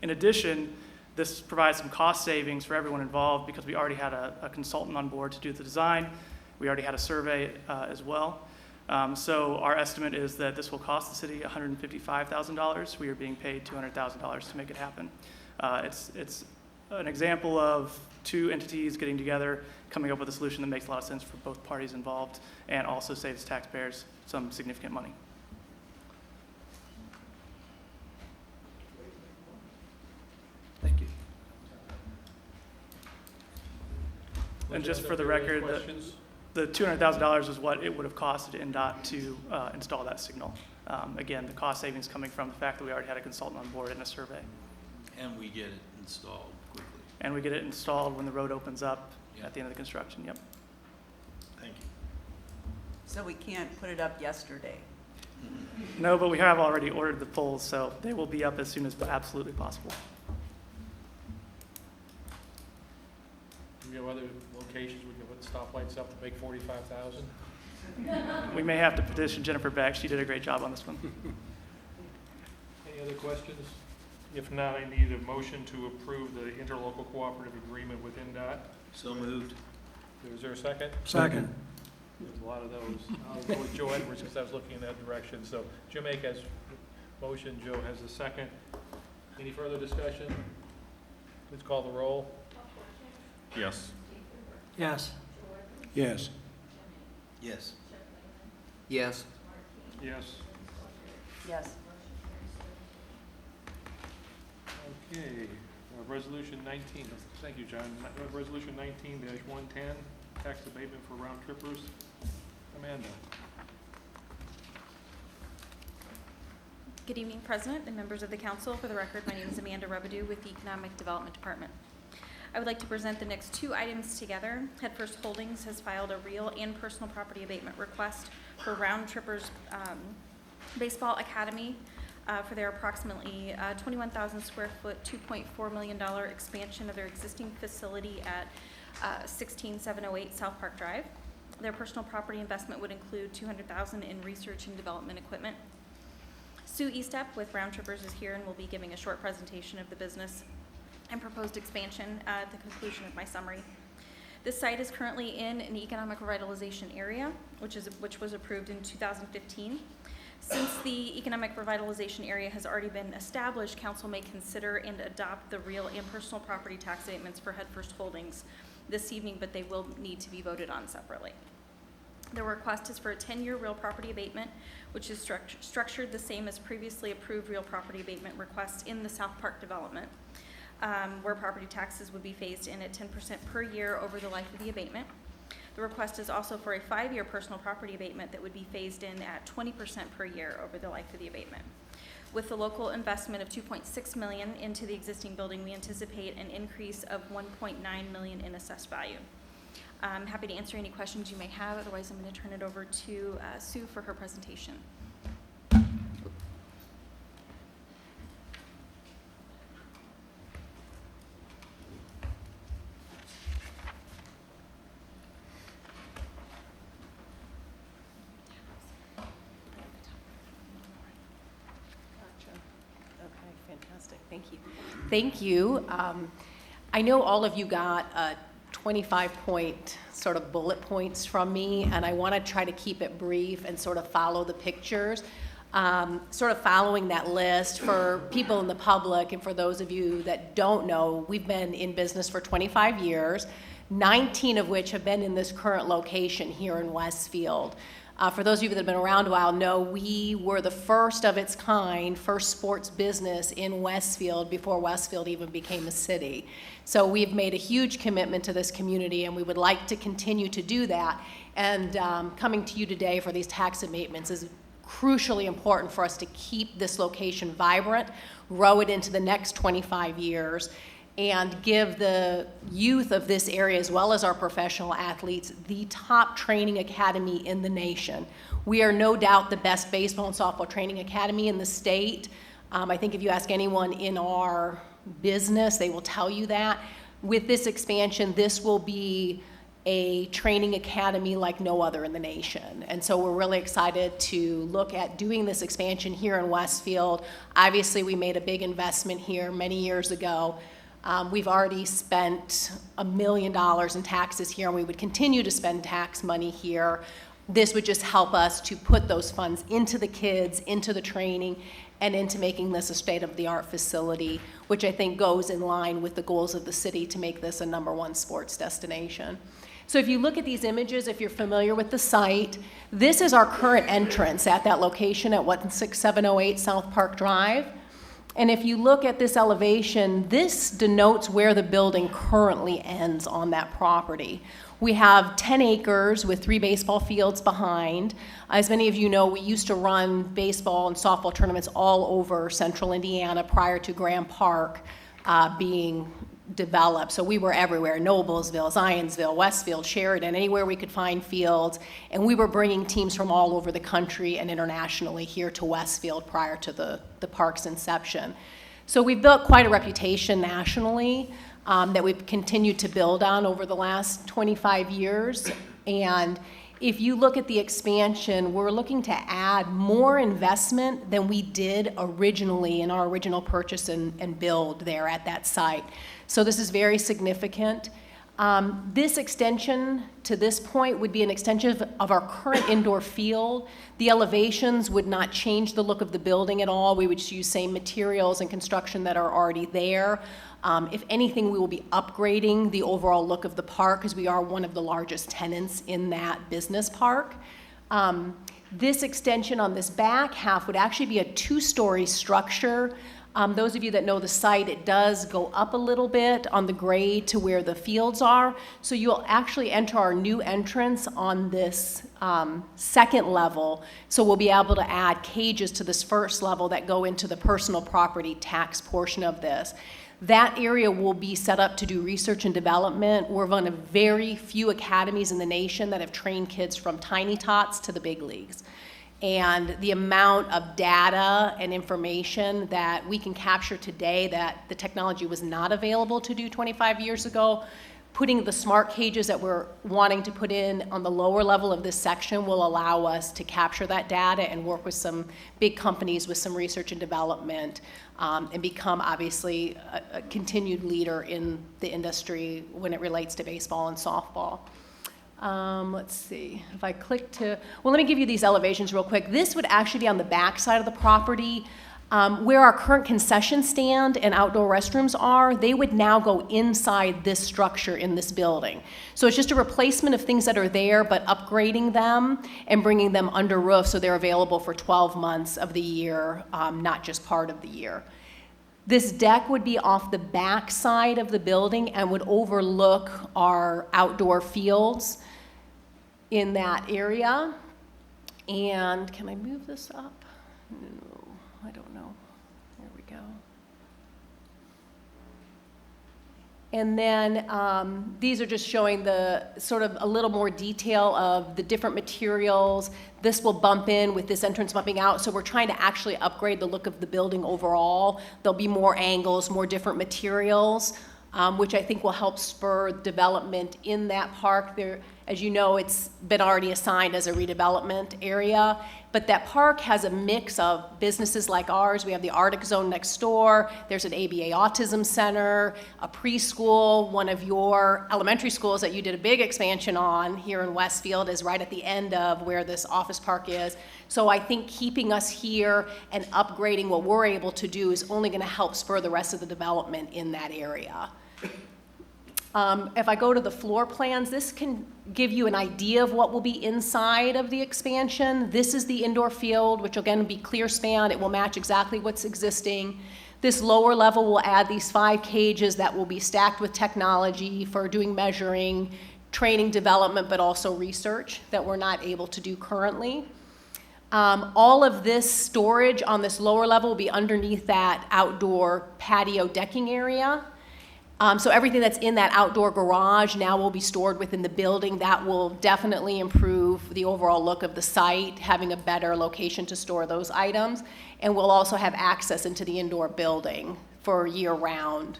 In addition, this provides some cost savings for everyone involved because we already had a consultant on board to do the design. We already had a survey as well. So our estimate is that this will cost the city $155,000. We are being paid $200,000 to make it happen. It's an example of two entities getting together, coming up with a solution that makes a lot of sense for both parties involved and also saves taxpayers some significant money. And just for the record, the $200,000 is what it would have costed NDOT to install that signal. Again, the cost savings coming from the fact that we already had a consultant on board in a survey. And we get it installed quickly. And we get it installed when the road opens up at the end of the construction, yep. Thank you. So we can't put it up yesterday. No, but we have already ordered the poles, so they will be up as soon as absolutely possible. Do we have other locations we can put stoplights up to make 45,000? We may have to petition Jennifer Beck. She did a great job on this one. Any other questions? If not, I need a motion to approve the interlocal cooperative agreement with NDOT. So moved. Is there a second? Second. There's a lot of those. I'll go with Joe Edwards because I was looking in that direction. So Jim Ake has motion, Joe has the second. Any further discussion? Please call the roll. Yes. Yes. Yes. Yes. Yes. Yes. Yes. Okay, resolution 19, thank you, John. Resolution 19-110, tax abatement for round trippers. Amanda. Good evening, President and members of the council. For the record, my name is Amanda Rebedu with the Economic Development Department. I would like to present the next two items together. Headfirst Holdings has filed a real and personal property abatement request for Round Trippers Baseball Academy for their approximately 21,000 square foot, $2.4 million expansion of their existing facility at 16708 South Park Drive. Their personal property investment would include $200,000 in research and development equipment. Sue Estep with Round Trippers is here and will be giving a short presentation of the business and proposed expansion at the conclusion of my summary. This site is currently in an economic revitalization area, which was approved in 2015. Since the economic revitalization area has already been established, council may consider and adopt the real and personal property tax abatements for Headfirst Holdings this evening, but they will need to be voted on separately. The request is for a 10-year real property abatement, which is structured the same as previously approved real property abatement requests in the South Park development, where property taxes would be phased in at 10% per year over the life of the abatement. The request is also for a 5-year personal property abatement that would be phased in at 20% per year over the life of the abatement. With the local investment of $2.6 million into the existing building, we anticipate an increase of $1.9 million in assessed value. I'm happy to answer any questions you may have. Otherwise, I'm going to turn it over to Sue for her presentation. Thank you. Thank you. I know all of you got 25-point sort of bullet points from me, and I want to try to keep it brief and sort of follow the pictures. Sort of following that list for people in the public and for those of you that don't know, we've been in business for 25 years, 19 of which have been in this current location here in Westfield. For those of you that have been around a while know we were the first of its kind, first sports business in Westfield before Westfield even became a city. So we've made a huge commitment to this community and we would like to continue to do that. And coming to you today for these tax abatements is crucially important for us to keep this location vibrant, grow it into the next 25 years, and give the youth of this area, as well as our professional athletes, the top training academy in the nation. We are no doubt the best baseball and softball training academy in the state. I think if you ask anyone in our business, they will tell you that. With this expansion, this will be a training academy like no other in the nation. And so we're really excited to look at doing this expansion here in Westfield. Obviously, we made a big investment here many years ago. We've already spent $1 million in taxes here, and we would continue to spend tax money here. This would just help us to put those funds into the kids, into the training, and into making this a state-of-the-art facility, which I think goes in line with the goals of the city to make this a #1 sports destination. So if you look at these images, if you're familiar with the site, this is our current entrance at that location at 16708 South Park Drive. And if you look at this elevation, this denotes where the building currently ends on that property. We have 10 acres with 3 baseball fields behind. As many of you know, we used to run baseball and softball tournaments all over central Indiana prior to Graham Park being developed. So we were everywhere, Noblesville, Zionsville, Westfield, Sheridan, anywhere we could find fields. And we were bringing teams from all over the country and internationally here to Westfield prior to the park's inception. So we've built quite a reputation nationally that we've continued to build on over the last 25 years. And if you look at the expansion, we're looking to add more investment than we did originally in our original purchase and build there at that site. So this is very significant. This extension to this point would be an extension of our current indoor field. The elevations would not change the look of the building at all. We would use same materials and construction that are already there. If anything, we will be upgrading the overall look of the park because we are one of the largest tenants in that business park. This extension on this back half would actually be a 2-story structure. Those of you that know the site, it does go up a little bit on the grade to where the fields are. So you'll actually enter our new entrance on this second level. So we'll be able to add cages to this first level that go into the personal property tax portion of this. That area will be set up to do research and development. We're one of very few academies in the nation that have trained kids from tiny tots to the big leagues. And the amount of data and information that we can capture today that the technology was not available to do 25 years ago, putting the smart cages that we're wanting to put in on the lower level of this section will allow us to capture that data and work with some big companies with some research and development and become obviously a continued leader in the industry when it relates to baseball and softball. Let's see, if I click to, well, let me give you these elevations real quick. This would actually be on the back side of the property. Where our current concession stand and outdoor restrooms are, they would now go inside this structure in this building. So it's just a replacement of things that are there, but upgrading them and bringing them under roof so they're available for 12 months of the year, not just part of the year. This deck would be off the back side of the building and would overlook our outdoor fields in that area. And can I move this up? No, I don't know. There we go. And then these are just showing the sort of a little more detail of the different materials. This will bump in with this entrance bumping out. So we're trying to actually upgrade the look of the building overall. There'll be more angles, more different materials, which I think will help spur development in that park. There, as you know, it's been already assigned as a redevelopment area, but that park has a mix of businesses like ours. We have the Arctic Zone next door. There's an ABA Autism Center, a preschool. One of your elementary schools that you did a big expansion on here in Westfield is right at the end of where this office park is. So I think keeping us here and upgrading what we're able to do is only going to help spur the rest of the development in that area. If I go to the floor plans, this can give you an idea of what will be inside of the expansion. This is the indoor field, which again will be clear span. It will match exactly what's existing. This lower level will add these 5 cages that will be stacked with technology for doing measuring, training, development, but also research that we're not able to do currently. All of this storage on this lower level will be underneath that outdoor patio decking area. So everything that's in that outdoor garage now will be stored within the building. That will definitely improve the overall look of the site, having a better location to store those items. And we'll also have access into the indoor building for year-round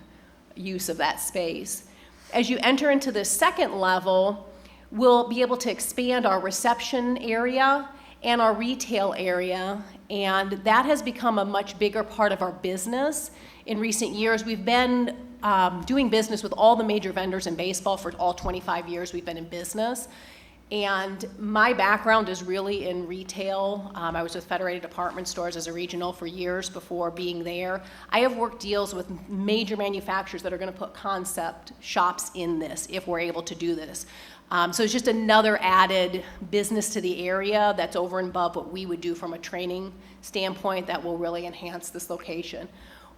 use of that space. As you enter into the second level, we'll be able to expand our reception area and our retail area, and that has become a much bigger part of our business. In recent years, we've been doing business with all the major vendors in baseball for all 25 years we've been in business. And my background is really in retail. I was with Federated Department Stores as a regional for years before being there. I have worked deals with major manufacturers that are going to put concept shops in this if we're able to do this. So it's just another added business to the area that's over and above what we would do from a training standpoint that will really enhance this location.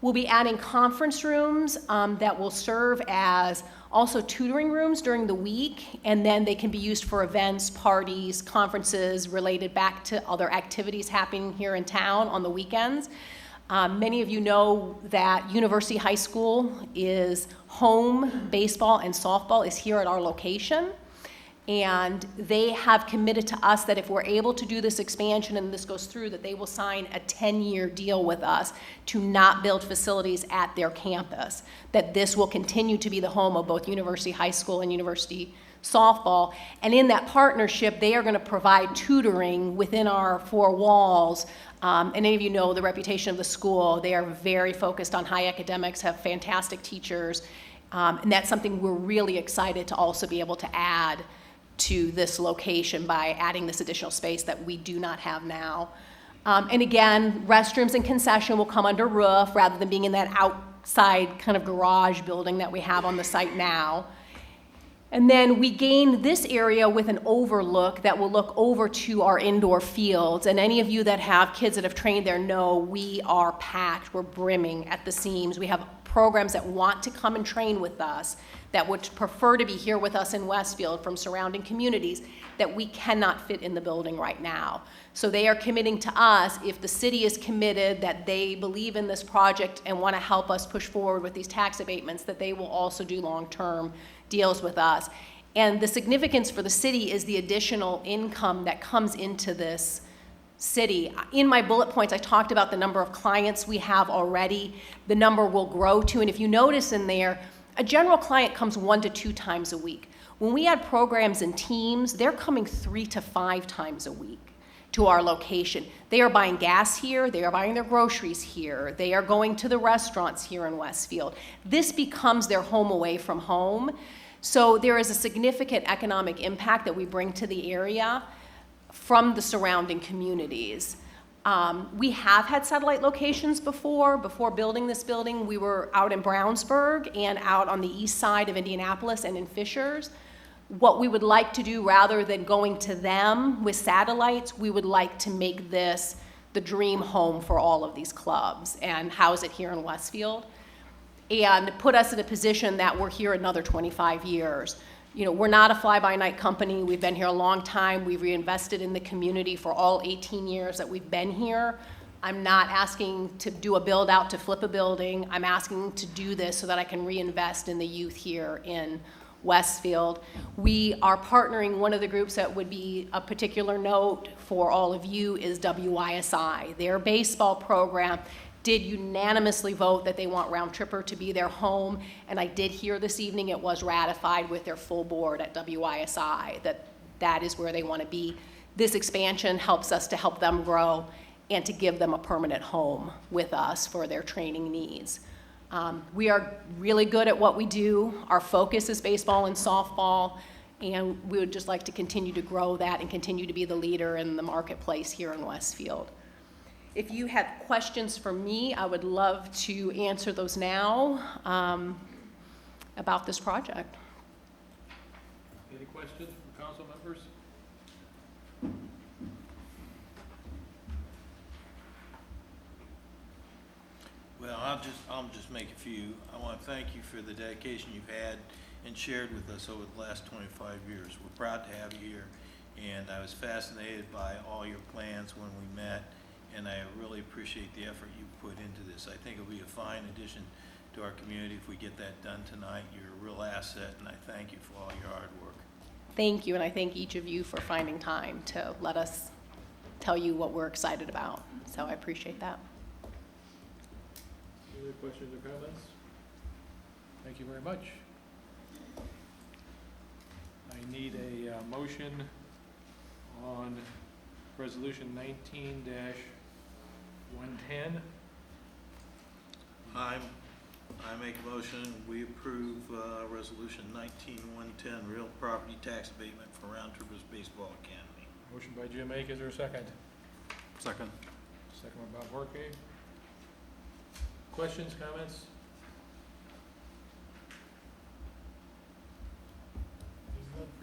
We'll be adding conference rooms that will serve as also tutoring rooms during the week, and then they can be used for events, parties, conferences related back to other activities happening here in town on the weekends. Many of you know that University High School is home. Baseball and softball is here at our location. And they have committed to us that if we're able to do this expansion and this goes through, that they will sign a 10-year deal with us to not build facilities at their campus, that this will continue to be the home of both University High School and University softball. And in that partnership, they are going to provide tutoring within our four walls. And any of you know the reputation of the school. They are very focused on high academics, have fantastic teachers. And that's something we're really excited to also be able to add to this location by adding this additional space that we do not have now. And again, restrooms and concession will come under roof rather than being in that outside kind of garage building that we have on the site now. And then we gain this area with an overlook that will look over to our indoor fields. And any of you that have kids that have trained there know we are packed, we're brimming at the seams. We have programs that want to come and train with us, that would prefer to be here with us in Westfield from surrounding communities, that we cannot fit in the building right now. So they are committing to us, if the city is committed, that they believe in this project and want to help us push forward with these tax abatements, that they will also do long-term deals with us. And the significance for the city is the additional income that comes into this city. In my bullet points, I talked about the number of clients we have already. The number will grow to, and if you notice in there, a general client comes 1 to 2 times a week. When we add programs and teams, they're coming 3 to 5 times a week to our location. They are buying gas here, they are buying their groceries here, they are going to the restaurants here in Westfield. This becomes their home away from home. So there is a significant economic impact that we bring to the area from the surrounding communities. We have had satellite locations before. Before building this building, we were out in Brownsburg and out on the east side of Indianapolis and in Fishers. What we would like to do, rather than going to them with satellites, we would like to make this the dream home for all of these clubs and house it here in Westfield and put us in a position that we're here another 25 years. You know, we're not a fly-by-night company. We've been here a long time. We've reinvested in the community for all 18 years that we've been here. I'm not asking to do a build-out to flip a building. I'm asking to do this so that I can reinvest in the youth here in Westfield. We are partnering, one of the groups that would be a particular note for all of you is WYSI. Their baseball program did unanimously vote that they want Round Tripper to be their home, and I did hear this evening it was ratified with their full board at WYSI that that is where they want to be. This expansion helps us to help them grow and to give them a permanent home with us for their training needs. We are really good at what we do. Our focus is baseball and softball, and we would just like to continue to grow that and continue to be the leader in the marketplace here in Westfield. If you had questions for me, I would love to answer those now about this project. Any questions from council members? Well, I'll just make a few. I want to thank you for the dedication you've had and shared with us over the last 25 years. We're proud to have you here, and I was fascinated by all your plans when we met, and I really appreciate the effort you put into this. I think it'll be a fine addition to our community if we get that done tonight. You're a real asset, and I thank you for all your hard work. Thank you, and I thank each of you for finding time to let us tell you what we're excited about. So I appreciate that. Any other questions or comments? Thank you very much. I need a motion on resolution 19-110. I make a motion, we approve resolution 19-110, real property tax abatement for Round Trippers Baseball Academy. Motion by Jim Ake, is there a second? Second. Second by Bob Horke. Questions, comments?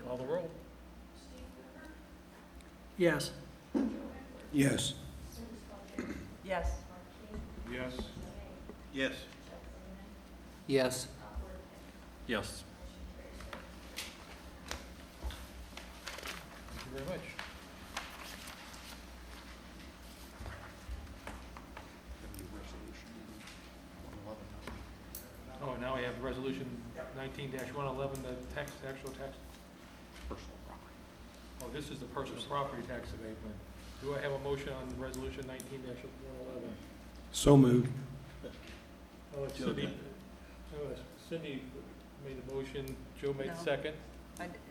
Call the roll. Yes. Yes. Yes. Yes. Yes. Yes. Yes. Thank you very much. Oh, and now we have resolution 19-111, the text, actual text. Personal property. Oh, this is the personal property tax abatement. Do I have a motion on resolution 19-111? So moved. Oh, it's Cindy. Oh, it's Cindy made the motion, Joe made the No. second.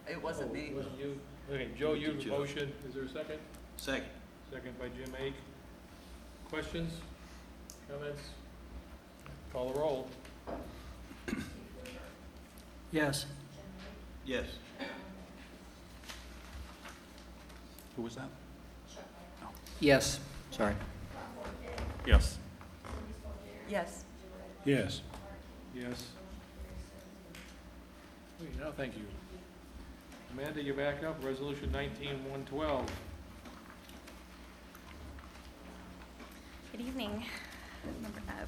It wasn't Oh, me. Wasn't you? Okay, Joe, you have a Joe. motion. Is there a second? Second. Second by Jim Ake. Questions? Comments? Call the roll. Yes. Yes. Who was that? Yes. Sorry. Yes. Yes. Yes. Yes. Okay, now, thank you. Amanda, you're back up. Resolution 19-112. Good evening.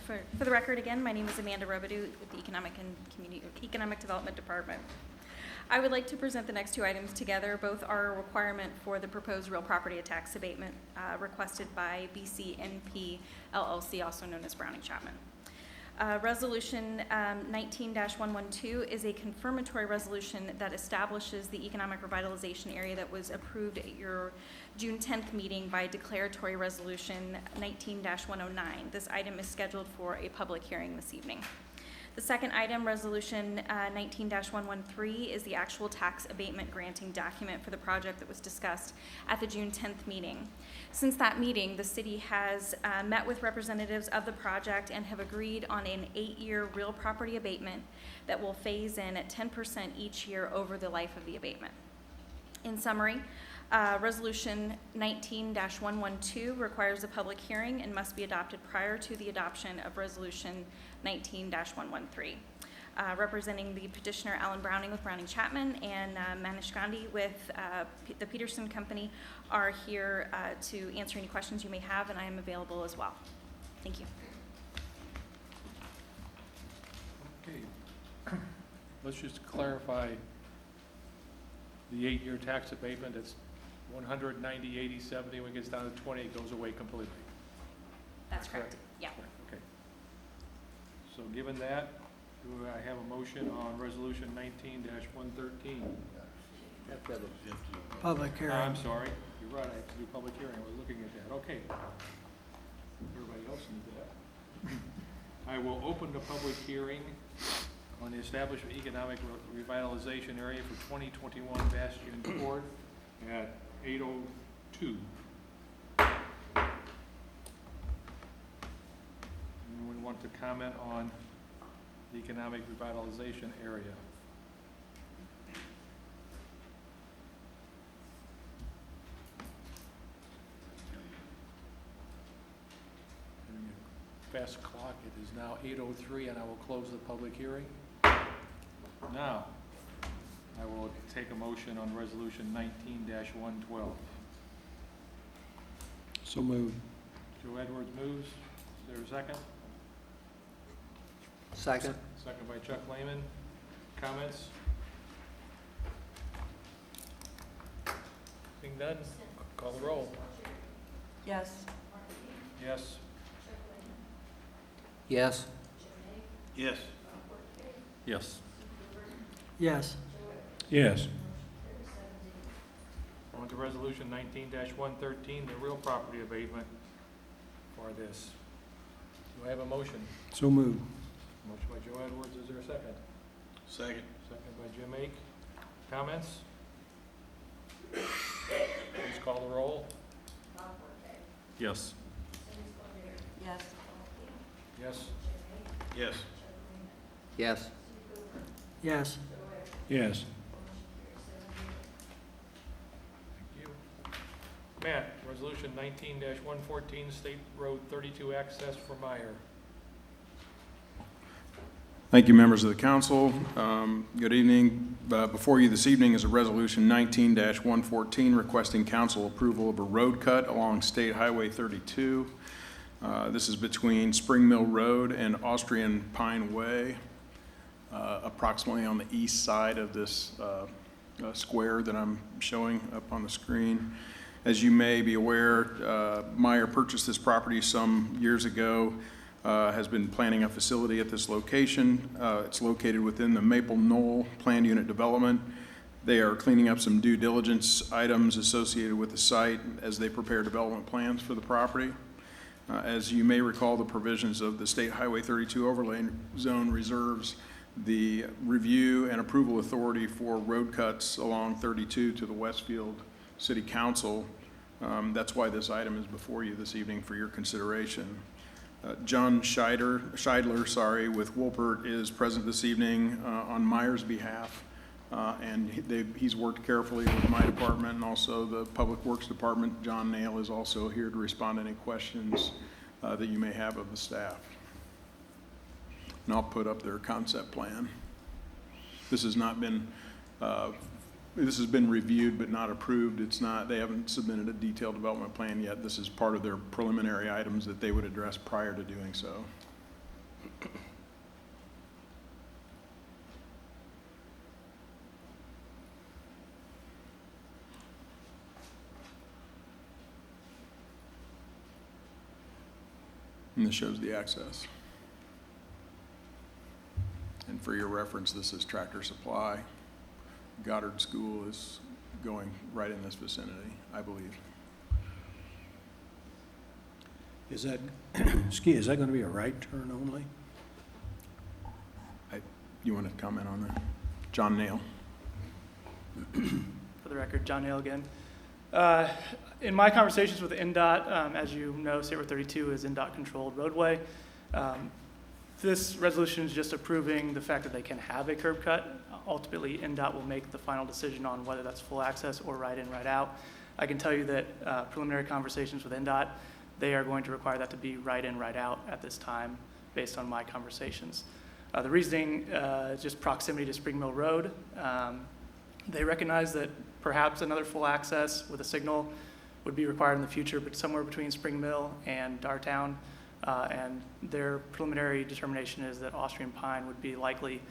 For the record, again, my name is Amanda Robidoux with the Economic Development Department. I would like to present the next two items together. Both are a requirement for the proposed real property tax abatement requested by BCNP LLC, also known as Browning Chapman. Resolution 19-112 is a confirmatory resolution that establishes the economic revitalization area that was approved at your June 10th meeting by declaratory resolution 19-109. This item is scheduled for a public hearing this evening. The second item, resolution 19-113, is the actual tax abatement granting document for the project that was discussed at the June 10th meeting. Since that meeting, the city has met with representatives of the project and have agreed on an 8-year real property abatement that will phase in at 10% each year over the life of the abatement. In summary, resolution 19-112 requires a public hearing and must be adopted prior to the adoption of resolution 19-113. Representing the petitioner Alan Browning with Browning Chapman and Manish Gandhi with the Peterson Company are here to answer any questions you may have, and I am available as well. Thank you. Okay. Let's just clarify the 8-year tax abatement. It's 190, 80, 70. When it gets down to 20, it goes away completely. That's correct. Yeah. Okay. So given that, do I have a motion on resolution 19-113? Public hearing. I'm sorry, you're right, I have to do public hearing, I was looking at that, okay. Everybody else knew that. I will open the public hearing on the establishment of economic revitalization area for 2021 Bastion Court at 8:02. Anyone want to comment on the economic revitalization area? Fast clock, it is now 8:03, and I will close the public hearing. Now, I will take a motion on resolution 19-112. So moved. Joe Edwards moves. Is there a second? Second. Second by Chuck Lehman. Comments? Being done, call the roll. Yes. Yes. Yes. Yes. Yes. Yes. Yes. On to resolution 19-113, the real property abatement for this. Do I have a motion? So moved. Motion by Joe Edwards, is there a second? Second. Second by Jim Ake. Comments? Please call the roll. Yes. Yes. Yes. Yes. Yes. Yes. Yes. Thank you. Matt, resolution 19-114, State Road 32 access for Meyer. Thank you, members of the council. Good evening. Before you this evening is a resolution 19-114 requesting council approval of a road cut along State Highway 32. This is between Spring Mill Road and Austrian Pine Way, approximately on the east side of this square that I'm showing up on the screen. As you may be aware, Meyer purchased this property some years ago, has been planning a facility at this location. It's located within the Maple Knoll Planned Unit Development. They are cleaning up some due diligence items associated with the site as they prepare development plans for the property. As you may recall, the provisions of the State Highway 32 overlay zone reserves the review and approval authority for road cuts along 32 to the Westfield City Council. That's why this item is before you this evening for your consideration. John Scheidler, with Wolpert is present this evening on Meyer's behalf. And he's worked carefully with my department and also the Public Works Department. John Nail is also here to respond to any questions that you may have of the staff. And I'll put up their concept plan. This has not been, this has been reviewed but not approved. It's not, they haven't submitted a detailed development plan yet. This is part of their preliminary items that they would address prior to doing so. And this shows the access. And for your reference, this is Tractor Supply. Goddard School is going right in this vicinity, I believe. Is that, is that going to be a right turn only? You want to comment on that? John Nail. For the record, John Hale again. In my conversations with NDOT, as you know, State Road 32 is NDOT-controlled roadway. This resolution is just approving the fact that they can have a curb cut. Ultimately, NDOT will make the final decision on whether that's full access or right in, right out. I can tell you that preliminary conversations with NDOT, they are going to require that to be right in, right out at this time, based on my conversations. The reasoning is just proximity to Spring Mill Road. They recognize that perhaps another full access with a signal would be required in the future, but somewhere between Spring Mill and Dartown. And their preliminary determination is that Austrian Pine would be likely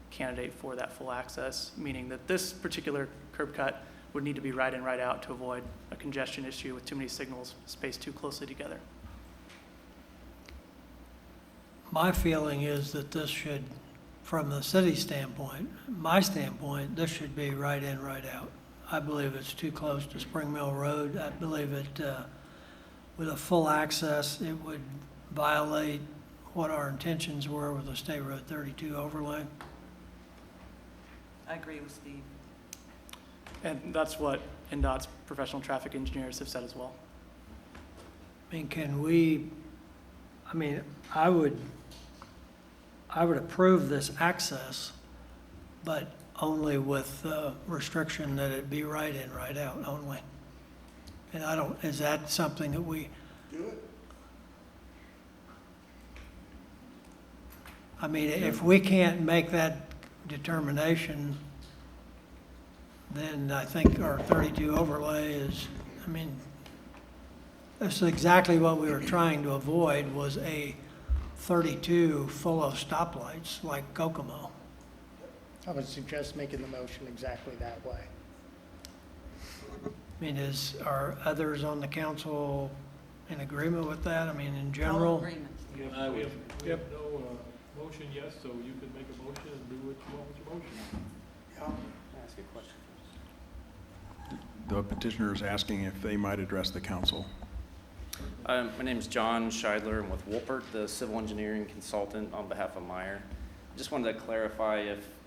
candidate for that full access, meaning that this particular curb cut would need to be right in, right out to avoid a congestion issue with too many signals spaced too closely together. My feeling is that this should, from the city standpoint, my standpoint, this should be right in, right out. I believe it's too close to Spring Mill Road. I believe it, with a full access, it would violate what our intentions were with the State Road 32 overlay. I agree with Steve. And that's what NDOT's professional traffic engineers have said as well. I mean, can we, I mean, I would approve this access, but only with the restriction that it be right in, right out only. And I don't, is that something that we? Do it. I mean, if we can't make that determination, then I think our 32 overlay is, I mean, that's exactly what we were trying to avoid, was a 32 full of stoplights like Kokomo. I would suggest making the motion exactly that way. I mean, are others on the council in agreement with that? I mean, in general? We have no motion yet, so you could make a motion and do what you want with your motion. Ask a question first. The petitioner is asking if they might address the council. My name is John Scheidler. I'm with Wolpert, the civil engineering consultant on behalf of Meyer. Just wanted to clarify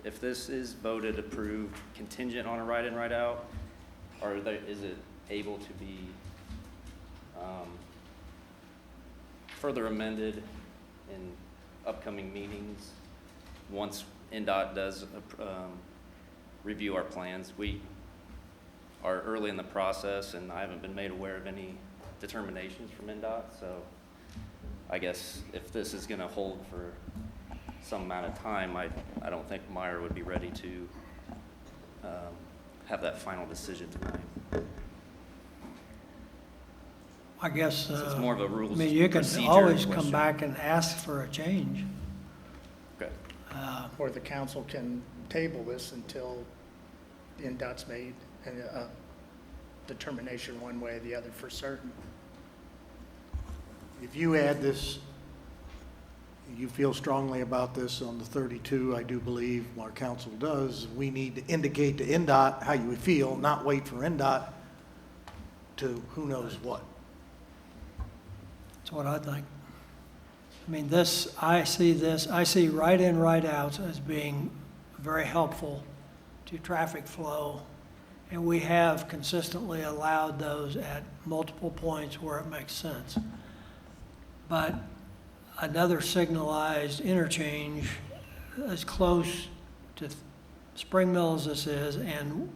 if this is voted approved contingent on a right in, right out, or is it able to be further amended in upcoming meetings once NDOT does review our plans? We are early in the process and I haven't been made aware of any determinations from NDOT, so I guess if this is going to hold for some amount of time, I don't think Meyer would be ready to have that final decision tonight. I guess, So it's more of a I rules mean, you can procedure always come question. back and ask for a change. Okay. Or the council can table this until NDOT's made a determination one way or the other for certain. If you add this, you feel strongly about this on the 32, I do believe our council does, we need to indicate to NDOT how you feel, not wait for NDOT to who knows what. That's what I think. I mean, I see right-in, right-outs as being very helpful to traffic flow. And we have consistently allowed those at multiple points where it makes sense. But another signalized interchange as close to Spring Mill as this is, and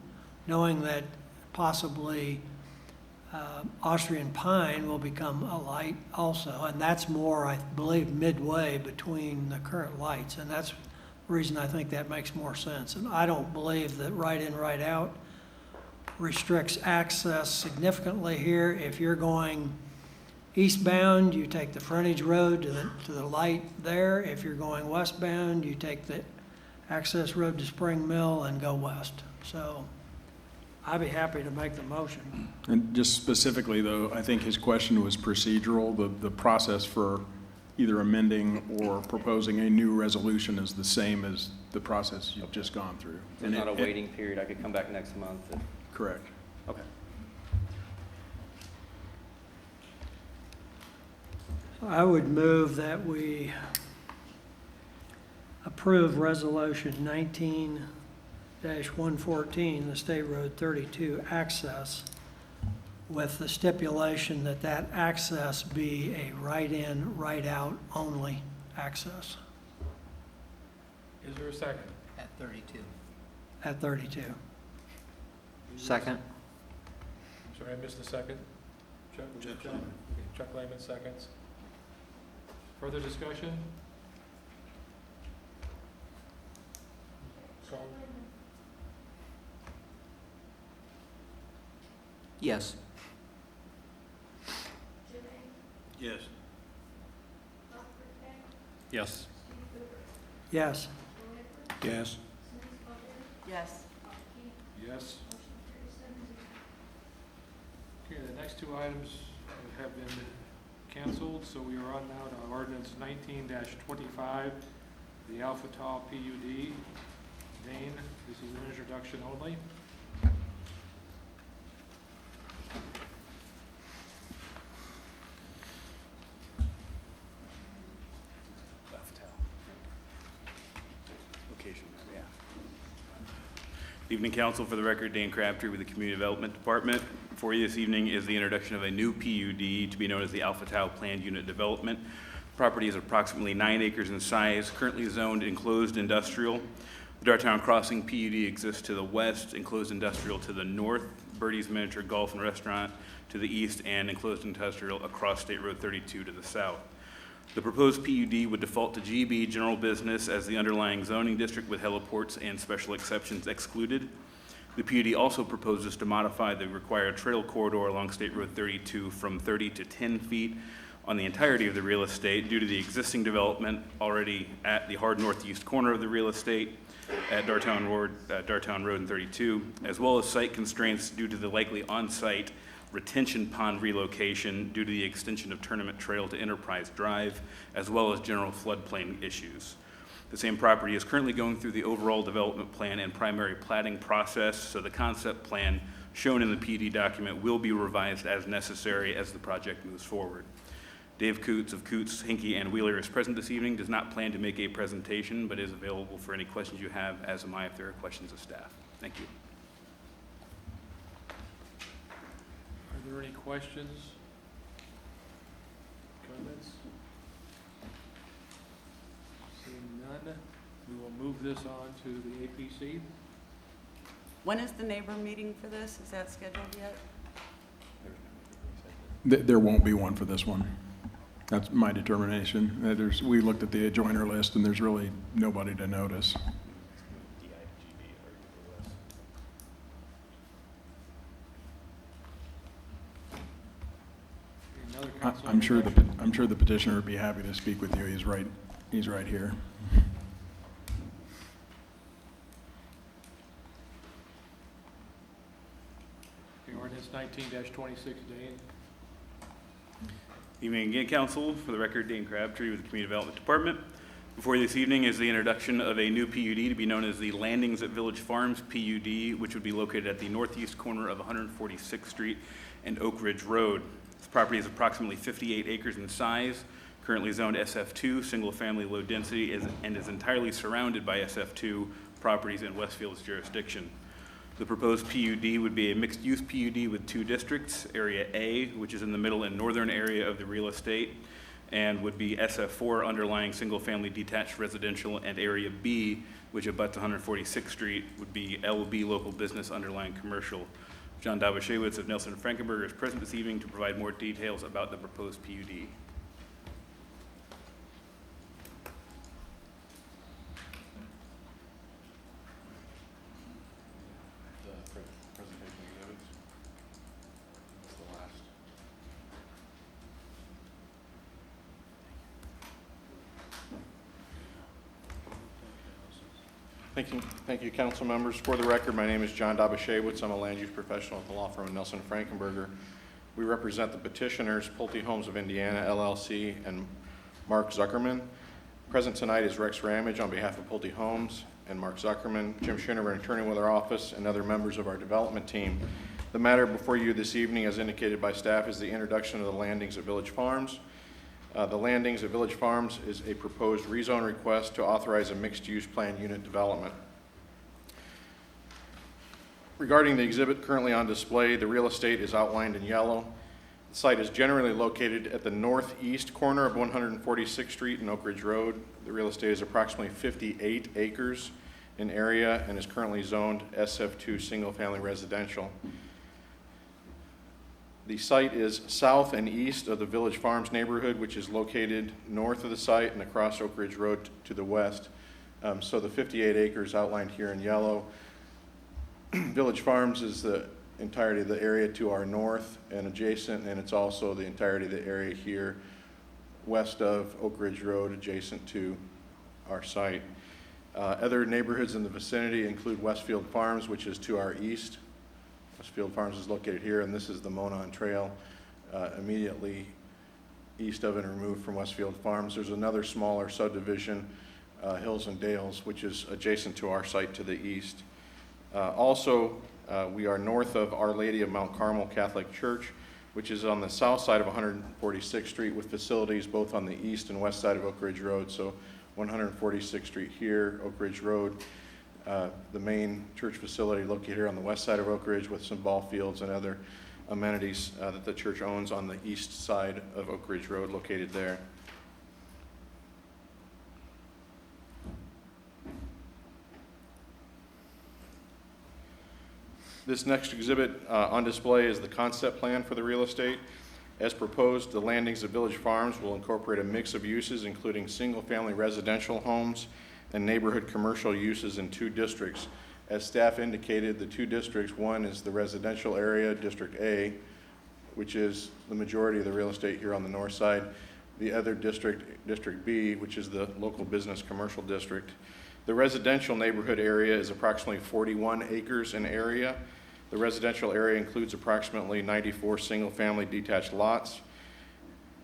knowing that possibly Austrian Pine will become a light also, and that's more, I believe, midway between the current lights, and that's the reason I think that makes more sense. And I don't believe that right-in, right-out restricts access significantly here. If you're going eastbound, you take the frontage road to the light there. If you're going westbound, you take the access road to Spring Mill and go west. So I'd be happy to make the motion. And just specifically, though, I think his question was procedural. The process for either amending or proposing a new resolution is the same as the process you've just gone through. There's not a waiting period. I could come back next month. Correct. Okay. I would move that we approve Resolution 19-114, the State Road 32 access, with the stipulation that that access be a right-in, right-out only access Is there a second? At 32. at 32. Second. Sorry, I missed the second. Chuck, was it Chuck? Okay, Chuck Lehman seconds. Further discussion? Call. Yes. Yes. Yes. Yes. Yes. Yes. Yes. Okay, the next two items have been canceled, so we are on now to ordinance 19-25, the Alpha Tau PUD. Dane, this is an introduction only. Location, yeah. Evening, council. For the record, Dane Crabtree with the Community Development Department. For you this evening is the introduction of a new PUD to be known as the Alpha Tau Planned Unit Development. Property is approximately 9 acres in size, currently zoned enclosed industrial. The Dartown Crossing PUD exists to the west, enclosed industrial to the north, Birdie's Miniature Golf and Restaurant to the east, and enclosed industrial across State Road 32 to the south. The proposed PUD would default to GB general business as the underlying zoning district with heliports and special exceptions excluded. The PUD also proposes to modify the required trail corridor along State Road 32 from 30 to 10 feet on the entirety of the real estate due to the existing development already at the hard northeast corner of the real estate at Dartown Road and 32, as well as site constraints due to the likely on-site retention pond relocation due to the extension of Tournament Trail to Enterprise Drive, as well as general floodplain issues. The same property is currently going through the overall development plan and primary platting process, so the concept plan shown in the PD document will be revised as necessary as the project moves forward. Dave Coots of Coots, Hinkie, and Wheeler is present this evening, does not plan to make a presentation, but is available for any questions you have, as am I if there are questions of staff. Thank you. Are there any questions? Comments? Seeing none, we will move this on to the APC. When is the neighbor meeting for this? Is that scheduled yet? There won't be one for this one. That's my determination. We looked at the adjoiner list, and there's really nobody to notice. other council? I'm sure the petitioner would be happy to speak with you. He's right here. Okay, ordinance 19-26, Dane. Evening again, council. For the record, Dane Crabtree with the Community Development Department. Before you this evening is the introduction of a new PUD to be known as the Landings at Village Farms PUD, which would be located at the northeast corner of 146th Street and Oak Ridge Road. This property is approximately 58 acres in size, currently zoned SF2, single-family low density, and is entirely surrounded by SF2 properties in Westfield's jurisdiction. The proposed PUD would be a mixed-use PUD with two districts, Area A, which is in the middle and northern area of the real estate, and would be SF4 underlying single-family detached residential, and Area B, which abuts 146th Street, would be LB local business underlying commercial. John Dabashewitz of Nelson Frankenberger is present this evening to provide more details about the proposed PUD. Thank you, council members. For the record, my name is John Dabashewitz. I'm a land use professional at the law firm of Nelson Frankenberger. We represent the petitioners, Pulte Homes of Indiana, LLC, and Mark Zuckerman. Present tonight is Rex Ramage on behalf of Pulte Homes and Mark Zuckerman, Jim Schooner, an attorney with our office, and other members of our development team. The matter before you this evening, as indicated by staff, is the introduction of the Landings at Village Farms. The Landings at Village Farms is a proposed rezone request to authorize a mixed-use plan unit development. Regarding the exhibit currently on display, the real estate is outlined in yellow. The site is generally located at the northeast corner of 146th Street and Oak Ridge Road. The real estate is approximately 58 acres in area and is currently zoned SF2 single-family residential. The site is south and east of the Village Farms neighborhood, which is located north of the site and across Oak Ridge Road to the west. So the 58 acres outlined here in yellow. Village Farms is the entirety of the area to our north and adjacent, and it's also the entirety of the area here west of Oak Ridge Road adjacent to our site. Other neighborhoods in the vicinity include Westfield Farms, which is to our east. Westfield Farms is located here, and this is the Monon Trail immediately east of and removed from Westfield Farms. There's another smaller subdivision, Hills and Dales, which is adjacent to our site to the east. We are north of Our Lady of Mount Carmel Catholic Church, which is on the south side of 146th Street with facilities both on the east and west side of Oak Ridge Road. So 146th Street here, Oak Ridge Road, the main church facility located here on the west side of Oak Ridge with some ball fields and other amenities that the church owns on the east side of Oak Ridge Road located there. This next exhibit on display is the concept plan for the real estate. As proposed, the Landings at Village Farms will incorporate a mix of uses, including single-family residential homes and neighborhood commercial uses in two districts. As staff indicated, the two districts, one is the residential area, District A, which is the majority of the real estate here on the north side. The other district, District B, which is the local business commercial district. The residential neighborhood area is approximately 41 acres in area. The residential area includes approximately 94 single-family detached lots.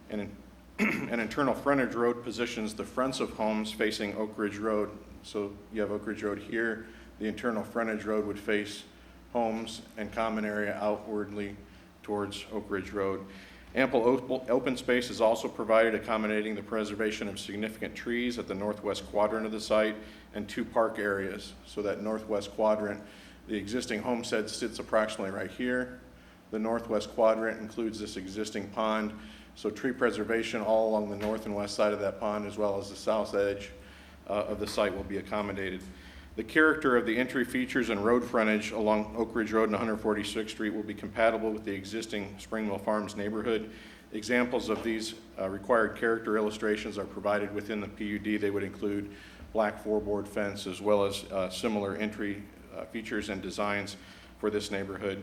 And an internal frontage road positions the fronts of homes facing Oak Ridge Road. So you have Oak Ridge Road here. The internal frontage road would face homes and common area outwardly towards Oak Ridge Road. Ample open space is also provided, accommodating the preservation of significant trees at the northwest quadrant of the site and two park areas. So that northwest quadrant, the existing homestead sits approximately right here. The northwest quadrant includes this existing pond. So tree preservation all along the north and west side of that pond, as well as the south edge of the site, will be accommodated. The character of the entry features and road frontage along Oak Ridge Road and 146th Street will be compatible with the existing Springville Farms neighborhood. Examples of these required character illustrations are provided within the PUD. They would include black four-board fence as well as similar entry features and designs for this neighborhood.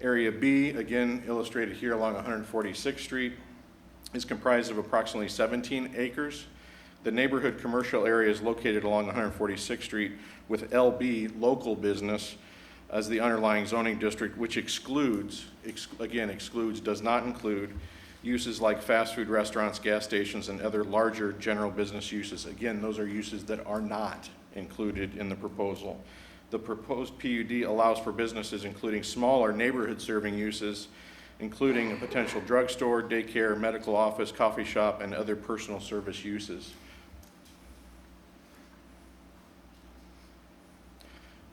Area B, again illustrated here along 146th Street. is comprised of approximately 17 acres. The neighborhood commercial area is located along 146th Street with LB, local business, as the underlying zoning district, which excludes, does not include uses like fast food restaurants, gas stations, and other larger general business uses. Again, those are uses that are not included in the proposal. The proposed PUD allows for businesses including smaller neighborhood-serving uses, including a potential drugstore, daycare, medical office, coffee shop, and other personal service uses.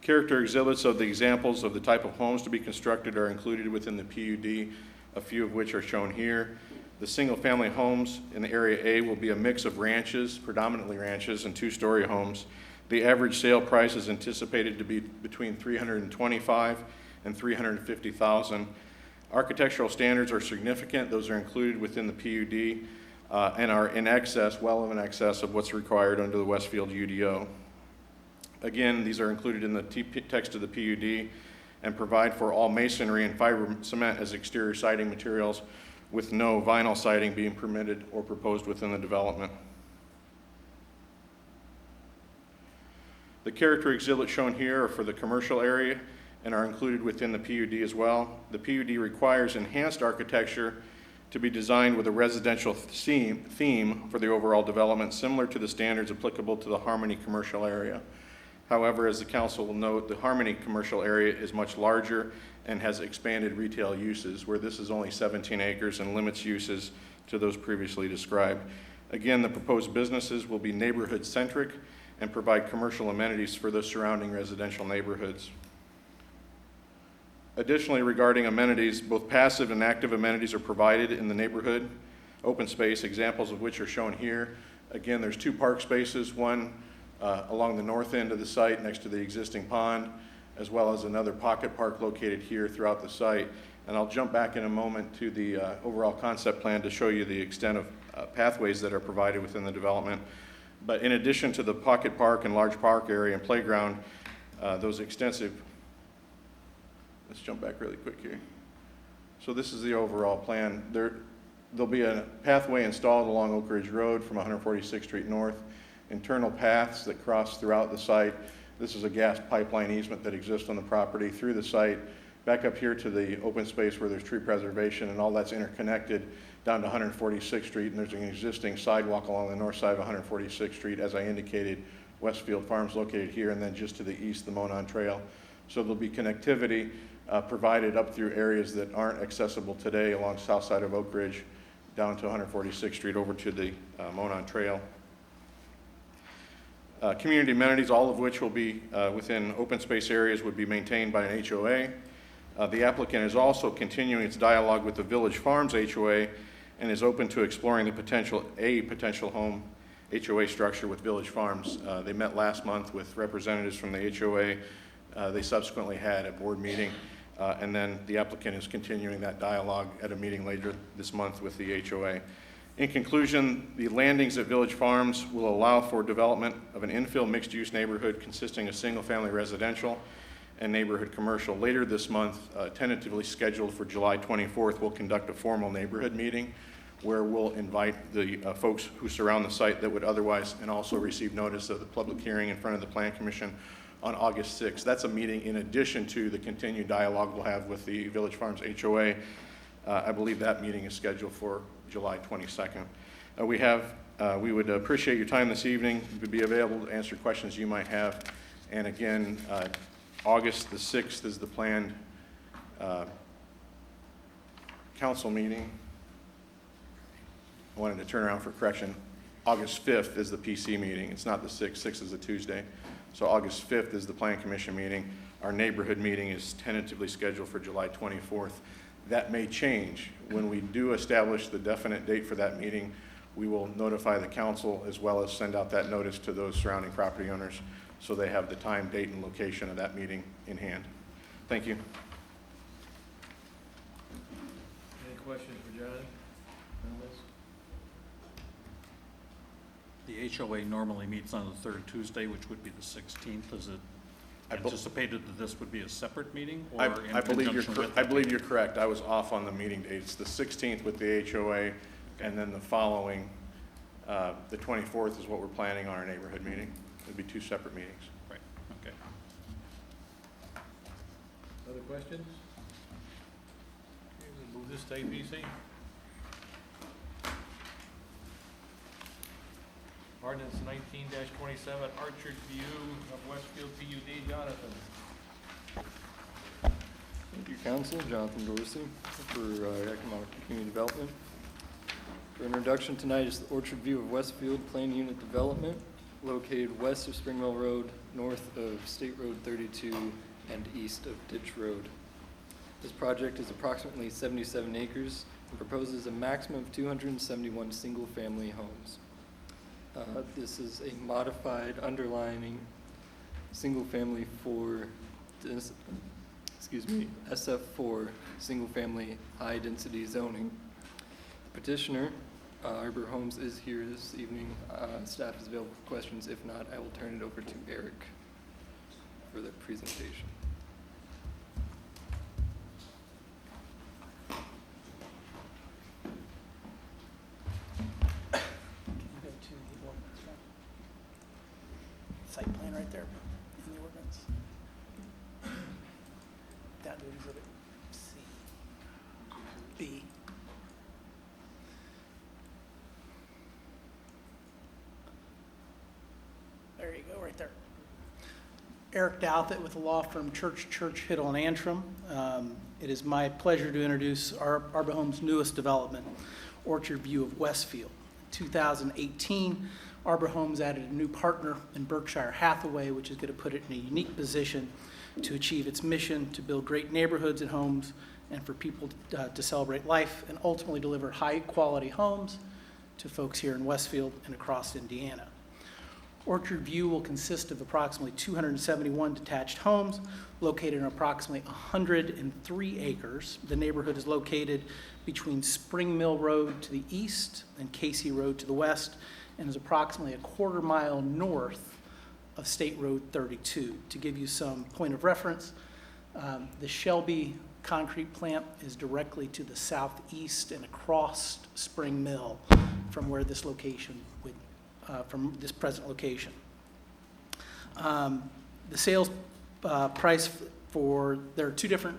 Character exhibits of the examples of the type of homes to be constructed are included within the PUD, a few of which are shown here. The single-family homes in the Area A will be a mix of ranches, predominantly ranches, and two-story homes. The average sale price is anticipated to be between $325,000 and $350,000. Architectural standards are significant. Those are included within the PUD and are in excess, well in excess of what's required under the Westfield UDO. Again, these are included in the text of the PUD and provide for all masonry and fiber cement as exterior siding materials, with no vinyl siding being permitted or proposed within the development. The character exhibits shown here are for the commercial area and are included within the PUD as well. The PUD requires enhanced architecture to be designed with a residential theme for the overall development, similar to the standards applicable to the Harmony commercial area. However, as the council will note, the Harmony commercial area is much larger and has expanded retail uses, where this is only 17 acres and limits uses to those previously described. Again, the proposed businesses will be neighborhood-centric and provide commercial amenities for the surrounding residential neighborhoods. Additionally, regarding amenities, both passive and active amenities are provided in the neighborhood. Open space, examples of which are shown here. Again, there's 2 park spaces, one along the north end of the site next to the existing pond, as well as another pocket park located here throughout the site. And I'll jump back in a moment to the overall concept plan to show you the extent of pathways that are provided within the development. But in addition to the pocket park and large park area and playground, those extensive, let's jump back really quick here. So this is the overall plan. There'll be a pathway installed along Oak Ridge Road from 146th Street North, internal paths that cross throughout the site. This is a gas pipeline easement that exists on the property through the site, back up here to the open space where there's tree preservation, and all that's interconnected down to 146th Street, and there's an existing sidewalk along the north side of 146th Street, as I indicated, Westfield Farms located here, and then just to the east, the Monon Trail. So there'll be connectivity provided up through areas that aren't accessible today along the south side of Oak Ridge, down to 146th Street over to the Monon Trail. Community amenities, all of which will be within open space areas, would be maintained by an HOA. The applicant is also continuing its dialogue with the Village Farms HOA and is open to exploring the potential home HOA structure with Village Farms. They met last month with representatives from the HOA. They subsequently had a board meeting, and then the applicant is continuing that dialogue at a meeting later this month with the HOA. In conclusion, the landings at Village Farms will allow for development of an infill mixed-use neighborhood consisting of single-family residential and neighborhood commercial. Later this month, tentatively scheduled for July 24th, we'll conduct a formal neighborhood meeting where we'll invite the folks who surround the site that would otherwise and also receive notice of the public hearing in front of the Plan Commission on August 6th. That's a meeting in addition to the continued dialogue we'll have with the Village Farms HOA. I believe that meeting is scheduled for July 22nd. We would appreciate your time this evening. We'd be available to answer questions you might have. And again, August the 6th is the planned council meeting. I wanted to turn around for correction. August 5th is the PC meeting. It's not the 6th. 6th is a Tuesday. So August 5th is the Plan Commission meeting. Our neighborhood meeting is tentatively scheduled for July 24th. That may change. When we do establish the definite date for that meeting, we will notify the council as well as send out that notice to those surrounding property owners so they have the time, date, and location of that meeting in hand. Thank you. Any questions for Johnny on this? The HOA normally meets on the third Tuesday, which would be the 16th. Is it anticipated that this would be a separate meeting or in conjunction with? I believe you're correct. I was off on the meeting date. It's the 16th with the HOA, And then the following, the 24th is what we're planning on our neighborhood meeting. It'll be 2 separate meetings. Right, okay. Other questions? Okay, we'll move this to ABC. Ordinance 19-27, Orchard View of Westfield PUD. Jonathan. Thank you, Council. Jonathan Dorsey for Economic and Community Development. For introduction tonight is the Orchard View of Westfield Plan Unit Development, located west of Spring Mill Road, north of State Road 32, and east of Ditch Road. This project is approximately 77 acres and proposes a maximum of 271 single-family homes. This is a modified underlining single-family for this, SF4, single-family high-density zoning. The petitioner, Arbor Homes, is here this evening. Staff is available for questions. If not, I will turn it over to Eric for the presentation. Site plan right there in the ordinance. Down to exhibit C. B. There you go, right there. Eric Douthit with the law firm Church, Hiddle, and Antrim. It is my pleasure to introduce Arbor Homes' newest development, Orchard View of Westfield. 2018, Arbor Homes added a new partner in Berkshire Hathaway, which is going to put it in a unique position to achieve its mission to build great neighborhoods and homes and for people to celebrate life and ultimately deliver high-quality homes to folks here in Westfield and across Indiana. Orchard View will consist of approximately 271 detached homes located on approximately 103 acres. The neighborhood is located between Spring Mill Road to the east and Casey Road to the west, and is approximately a quarter mile north of State Road 32. To give you some point of reference, the Shelby concrete plant is directly to the southeast and across Spring Mill from where this location would, from this present location. The sales price for, there are 2 different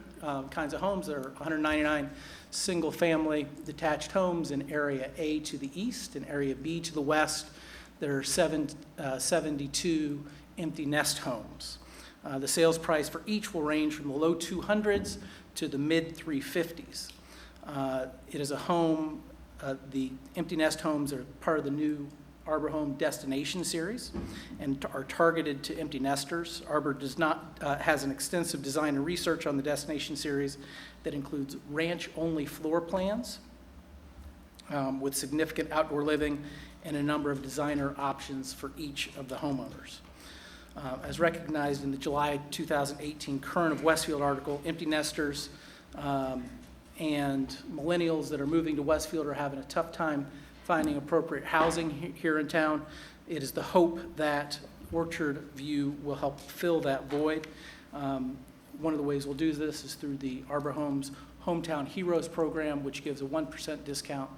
kinds of homes. There are 199 single-family detached homes in Area A to the east and Area B to the west. There are 72 empty nest homes. The sales price for each will range from the low 200s to the mid 350s. It is a home, the empty nest homes are part of the new Arbor Home Destination Series and are targeted to empty nesters. Arbor does not, has an extensive design and research on the Destination Series that includes ranch-only floor plans with significant outdoor living and a number of designer options for each of the homeowners. As recognized in the July 2018 Current of Westfield article, empty nesters and millennials that are moving to Westfield are having a tough time finding appropriate housing here in town. It is the hope that Orchard View will help fill that void. One of the ways we'll do this is through the Arbor Homes Hometown Heroes program, which gives a 1% discount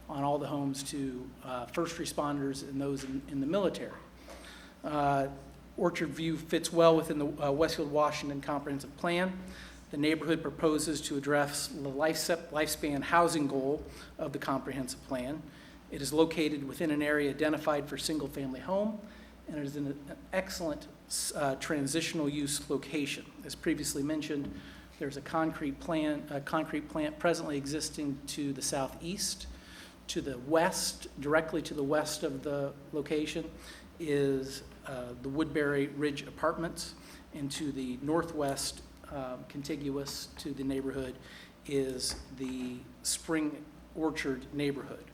on all the homes to first responders and those in the military. Orchard View fits well within the Westfield, Washington Comprehensive Plan. The neighborhood proposes to address the lifespan housing goal of the comprehensive plan. It is located within an area identified for single-family home, and it is in an excellent transitional use location. As previously mentioned, there's a concrete plant presently existing to the southeast. To the west, directly to the west of the location, is the Woodbury Ridge Apartments, and to the northwest, contiguous to the neighborhood, is the Spring Orchard neighborhood.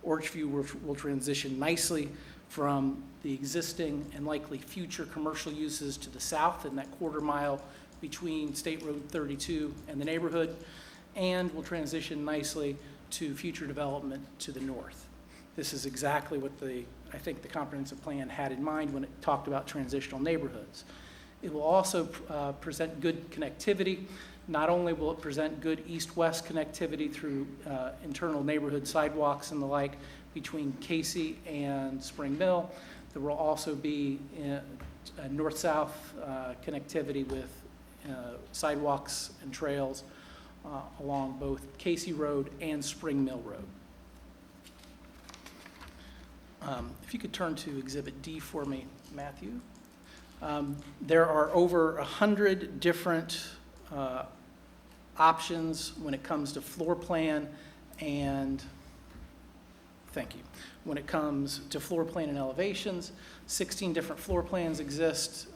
Orchard View will transition nicely from the existing and likely future commercial uses to the south in that quarter mile between State Road 32 and the neighborhood, and will transition nicely to future development to the north. This is exactly what I think the comprehensive plan had in mind when it talked about transitional neighborhoods. It will also present good connectivity Not only will it present good east-west connectivity through internal neighborhood sidewalks and the like between Casey and Spring Mill, there will also be north-south connectivity with sidewalks and trails along both Casey Road and Spring Mill Road. If you could turn to Exhibit D for me, Matthew. There are over 100 different options when it comes to floor plan and, thank you, when it comes to floor plan and elevations. 16 different floor plans exist,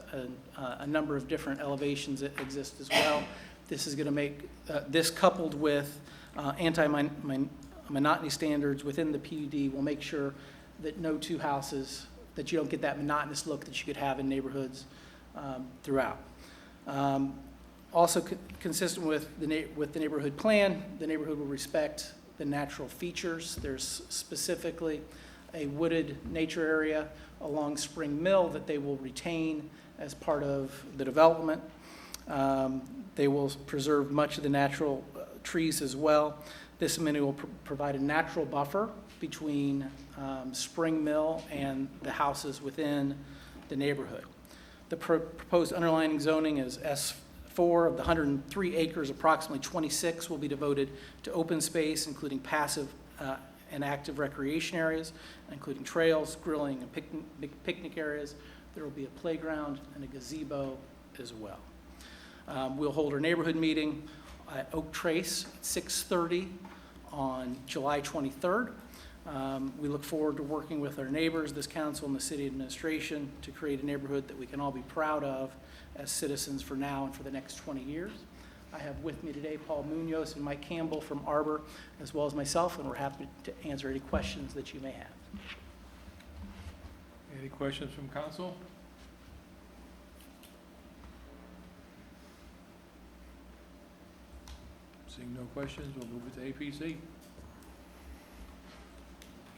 a number of different elevations that exist as well. This is going to make, this coupled with anti-monotony standards within the PUD will make sure that no two houses, that you don't get that monotonous look that you could have in neighborhoods throughout. Also consistent with the neighborhood plan, the neighborhood will respect the natural features. There's specifically a wooded nature area along Spring Mill that they will retain as part of the development. They will preserve much of the natural trees as well. This amenity will provide a natural buffer between Spring Mill and the houses within the neighborhood. The proposed underlying zoning is S4. Of the 103 acres, approximately 26 will be devoted to open space, including passive and active recreation areas, including trails, grilling, and picnic areas. There will be a playground and a gazebo as well. We'll hold our neighborhood meeting at Oak Trace at 6:30 on July 23rd. We look forward to working with our neighbors, this council, and the city administration to create a neighborhood that we can all be proud of as citizens for now and for the next 20 years. I have with me today Paul Munoz and Mike Campbell from Arbor, as well as myself, and we're happy to answer any questions that you may have. Any questions from council? Seeing no questions, we'll move it to APC.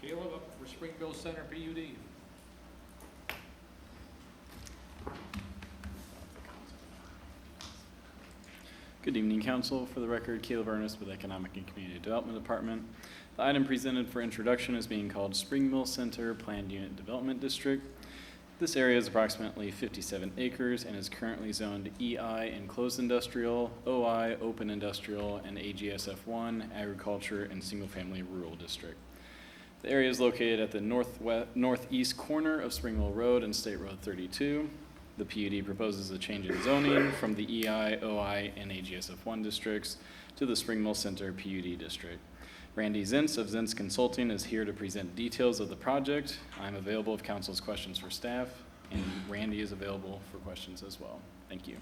Caleb, up for Springville Center PUD. Good evening, Council. For the record, Caleb Ernest with Economic and Community Development Department. The item presented for introduction is being called Spring Mill Center Planned Unit Development District. This area is approximately 57 acres and is currently zoned EI Enclosed Industrial, OI Open Industrial, and AGSF1 Agriculture and Single Family Rural District. The area is located at the northeast corner of Spring Mill Road and State Road 32. The PUD proposes a change in zoning from the EI, OI, and AGSF1 districts to the Spring Mill Center PUD district. Randy Zintz of Zintz Consulting is here to present details of the project. I'm available if council's questions for staff, and Randy is available for questions as well. Thank you.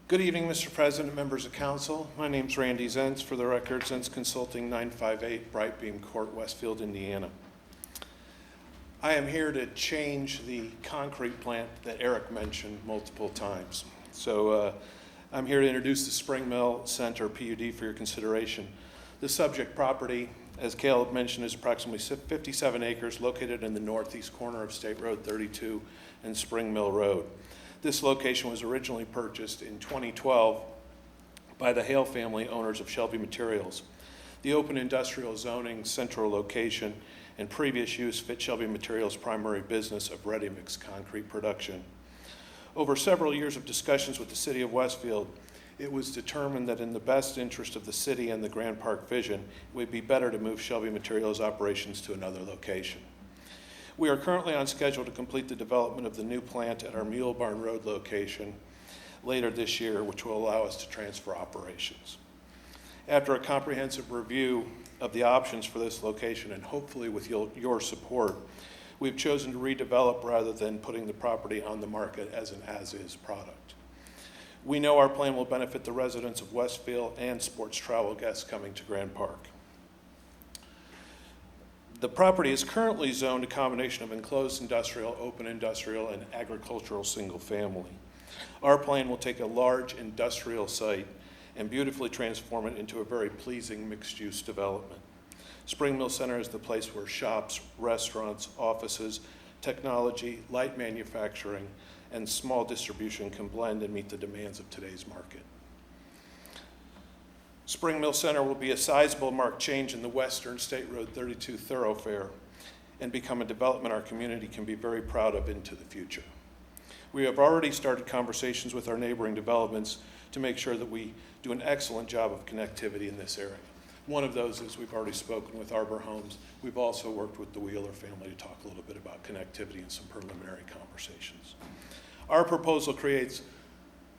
Good evening, Mr. President, members of council. My name's Randy Zentz. For the record, Zentz Consulting, 958 Brightbeam Court, Westfield, Indiana. I am here to change the concrete plant that Eric mentioned multiple times. So I'm here to introduce the Spring Mill Center PUD for your consideration. The subject property, as Caleb mentioned, is approximately 57 acres located in the northeast corner of State Road 32 and Spring Mill Road. This location was originally purchased in 2012 by the Hale family, owners of Shelby Materials. The open industrial zoning, central location, and previous use fit Shelby Materials' primary business of ready-mix concrete production. Over several years of discussions with the city of Westfield, it was determined that in the best interest of the city and the Grand Park vision, it would be better to move Shelby Materials operations to another location. We are currently on schedule to complete the development of the new plant at our Mule Barn Road location later this year, which will allow us to transfer operations. After a comprehensive review of the options for this location, and hopefully with your support, we've chosen to redevelop rather than putting the property on the market as an as-is product. We know our plan will benefit the residents of Westfield and sports travel guests coming to Grand Park. The property is currently zoned a combination of enclosed industrial, open industrial, and agricultural single-family. Our plan will take a large industrial site and beautifully transform it into a very pleasing mixed-use development. Spring Mill Center is the place where shops, restaurants, offices, technology, light manufacturing, and small distribution can blend and meet the demands of today's market. Spring Mill Center will be a sizable marked change in the western State Road 32 thoroughfare and become a development our community can be very proud of into the future. We have already started conversations with our neighboring developments to make sure that we do an excellent job of connectivity in this area. One of those is we've already spoken with Arbor Homes. We've also worked with the Wheeler family to talk a little bit about connectivity and some preliminary conversations. Our proposal creates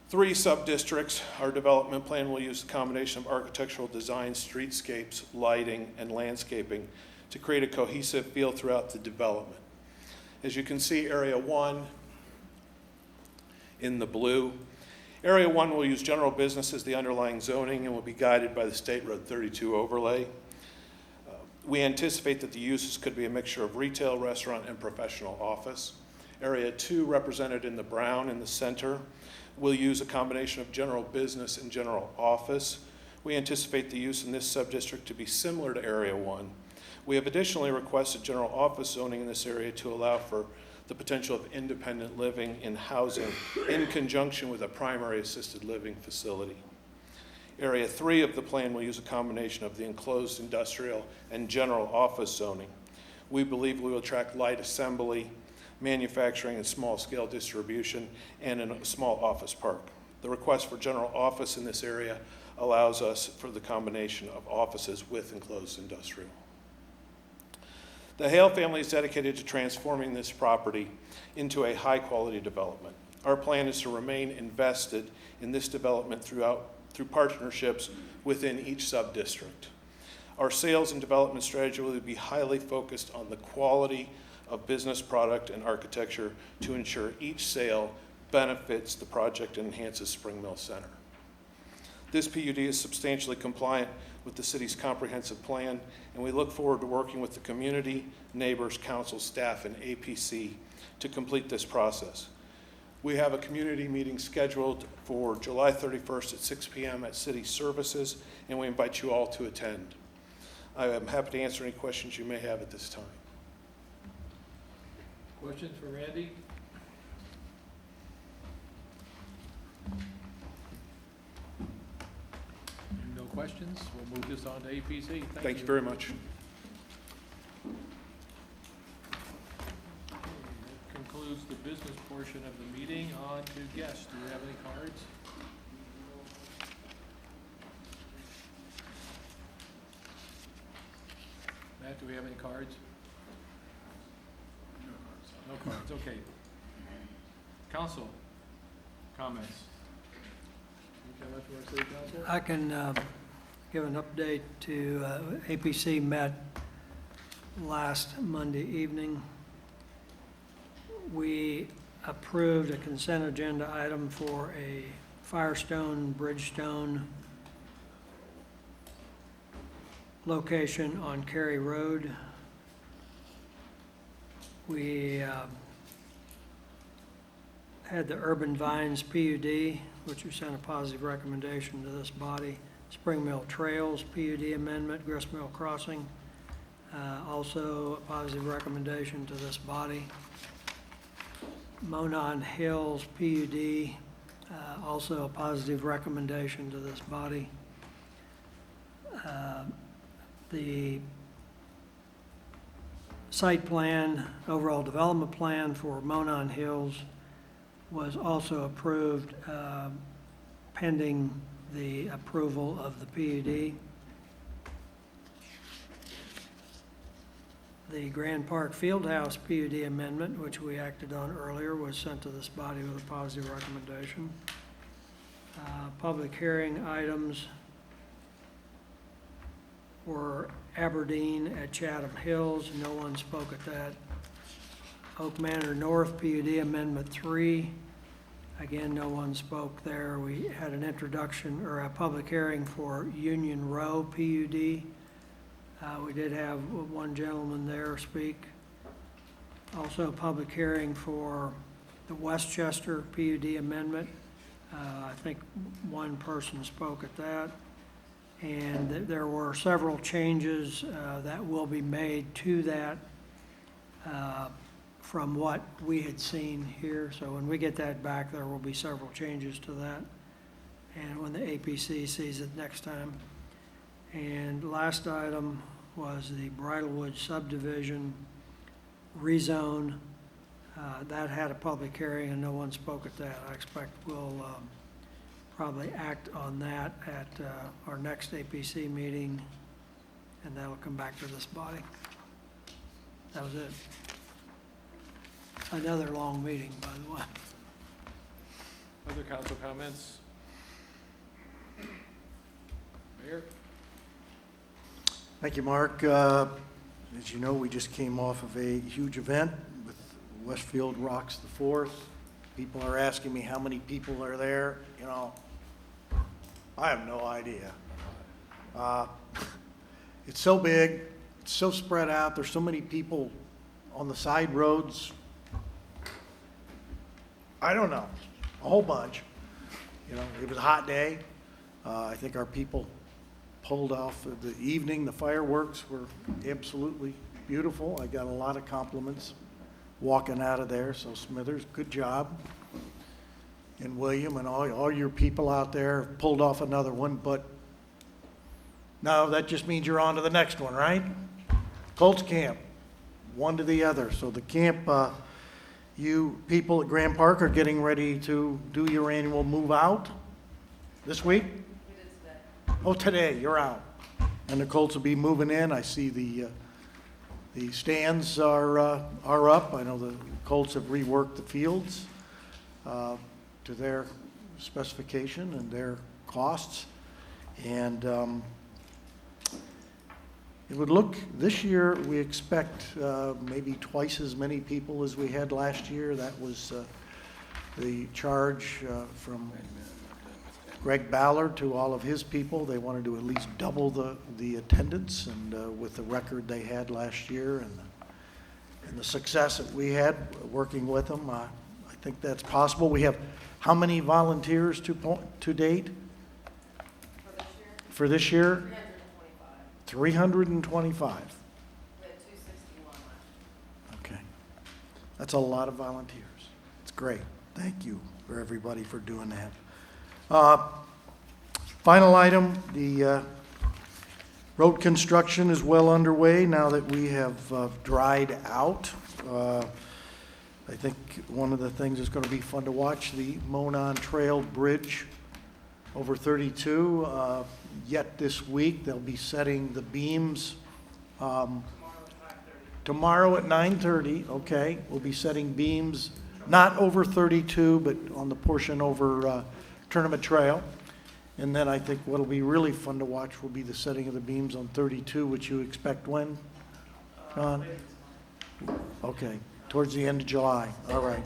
3 sub-districts. Our development plan will use a combination of architectural design, streetscapes, lighting, and landscaping to create a cohesive feel throughout the development. As you can see, Area 1 in the blue. Area 1 will use general business as the underlying zoning and will be guided by the State Road 32 overlay. We anticipate that the uses could be a mixture of retail, restaurant, and professional office. Area 2, represented in the brown in the center, will use a combination of general business and general office. We anticipate the use in this sub-district to be similar to Area 1. We have additionally requested general office zoning in this area to allow for the potential of independent living in housing in conjunction with a primary assisted living facility. Area 3 of the plan will use a combination of the enclosed industrial and general office zoning. We believe we will attract light assembly, manufacturing, and small-scale distribution, and a small office park. The request for general office in this area allows us for the combination of offices with enclosed industrial. The Hale family is dedicated to transforming this property into a high-quality development. Our plan is to remain invested in this development through partnerships within each sub-district. Our sales and development strategy will be highly focused on the quality of business product and architecture to ensure each sale benefits the project and enhances Spring Mill Center. This PUD is substantially compliant with the city's comprehensive plan, and we look forward to working with the community, neighbors, council, staff, and APC to complete this process. We have a community meeting scheduled for July 31st at 6 p.m. at City Services, and we invite you all to attend. I am happy to answer any questions you may have at this time. Questions for Randy? No questions? We'll move this on to APC. Thank you very much. That concludes the business portion of the meeting. On to guests. Do we have any cards? Matt, do we have any cards? No cards, okay. Council, comments? Anything else you want to say, Council? I can give an update to APC met last Monday evening. We approved a consent agenda item for a Firestone, Bridgestone location on Cary Road. We had the Urban Vines PUD, which we sent a positive recommendation to this body. Spring Mill Trails PUD amendment, Grist Mill Crossing, also a positive recommendation to this body. Monon Hills PUD, also a positive recommendation to this body. The site plan, overall development plan for Monon Hills was also approved pending the approval of the PUD. The Grand Park Fieldhouse PUD amendment, which we acted on earlier, was sent to this body with a positive recommendation. Public hearing items were Aberdeen at Chatham Hills. No one spoke at that. Oak Manor North PUD Amendment 3. Again, no one spoke there. We had an introduction or a public hearing for Union Row PUD. We did have one gentleman there speak. Also, a public hearing for the Westchester PUD amendment. I think one person spoke at that. And there were several changes that will be made to that from what we had seen here. So when we get that back, there will be several changes to that. And when the APC sees it next time. And last item was the Bridlewood subdivision rezone. That had a public hearing and no one spoke at that. I expect we'll probably act on that at our next APC meeting, and that'll come back to this body. That was it. Another long meeting, by the way. Other council comments? Mayor? Thank you, Mark. As you know, we just came off of a huge event with Westfield Rocks the Fourth. People are asking me how many people are there. You know, I have no idea. It's so big, it's so spread out, there's so many people on the side roads. I don't know, a whole bunch. You know, it was a hot day. I think our people pulled off the evening. The fireworks were absolutely beautiful. I got a lot of compliments walking out of there, so Smithers, good job. And William and all your people out there pulled off another one, but no, that just means you're on to the next one, right? Colts camp, one to the other. So the camp, you people at Grand Park are getting ready to do your annual move out this week? Oh, today, you're out. And the Colts will be moving in. I see the stands are up. I know the Colts have reworked the fields to their specification and their costs. And it would look, this year, we expect maybe twice as many people as we had last year. That was the charge from Greg Ballard to all of his people. They wanted to at least double the attendance, and with the record they had last year and the success that we had working with them, I think that's possible. We have how many volunteers to date? For this year? 325. Okay. That's a lot of volunteers. It's great. Thank you for everybody for doing that. Final item, the road construction is well underway now that we have dried out. I think one of the things that's going to be fun to watch, the Monon Trail Bridge over 32. Yet this week, they'll be setting the beams. Tomorrow at 9:30, okay. We'll be setting beams, not over 32, but on the portion over Tournament Trail. And then I think what'll be really fun to watch will be the setting of the beams on 32, which you expect when, John? Okay, towards the end of July, all right.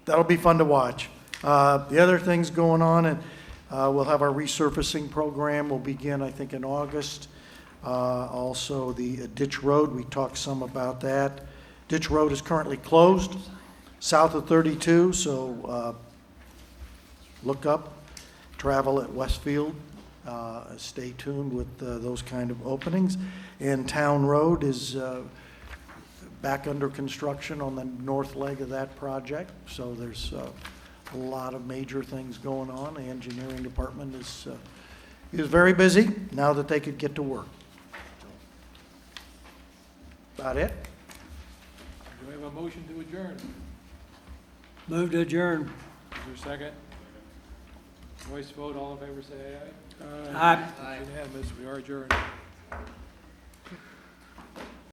That'll be fun to watch. The other things going on, and we'll have our resurfacing program will begin, I think, in August. Also, the Ditch Road, we talked some about that. Ditch Road is currently closed south of 32, so look up, travel at Westfield. Stay tuned with those kind of openings. And Town Road is back under construction on the north leg of that project. So there's a lot of major things going on. The engineering department is very busy now that they could get to work. About it. Do we have a motion to adjourn? Move to adjourn. Is there a second? Voice vote, all in favor say aye. Aye. Unanimous, we are adjourned.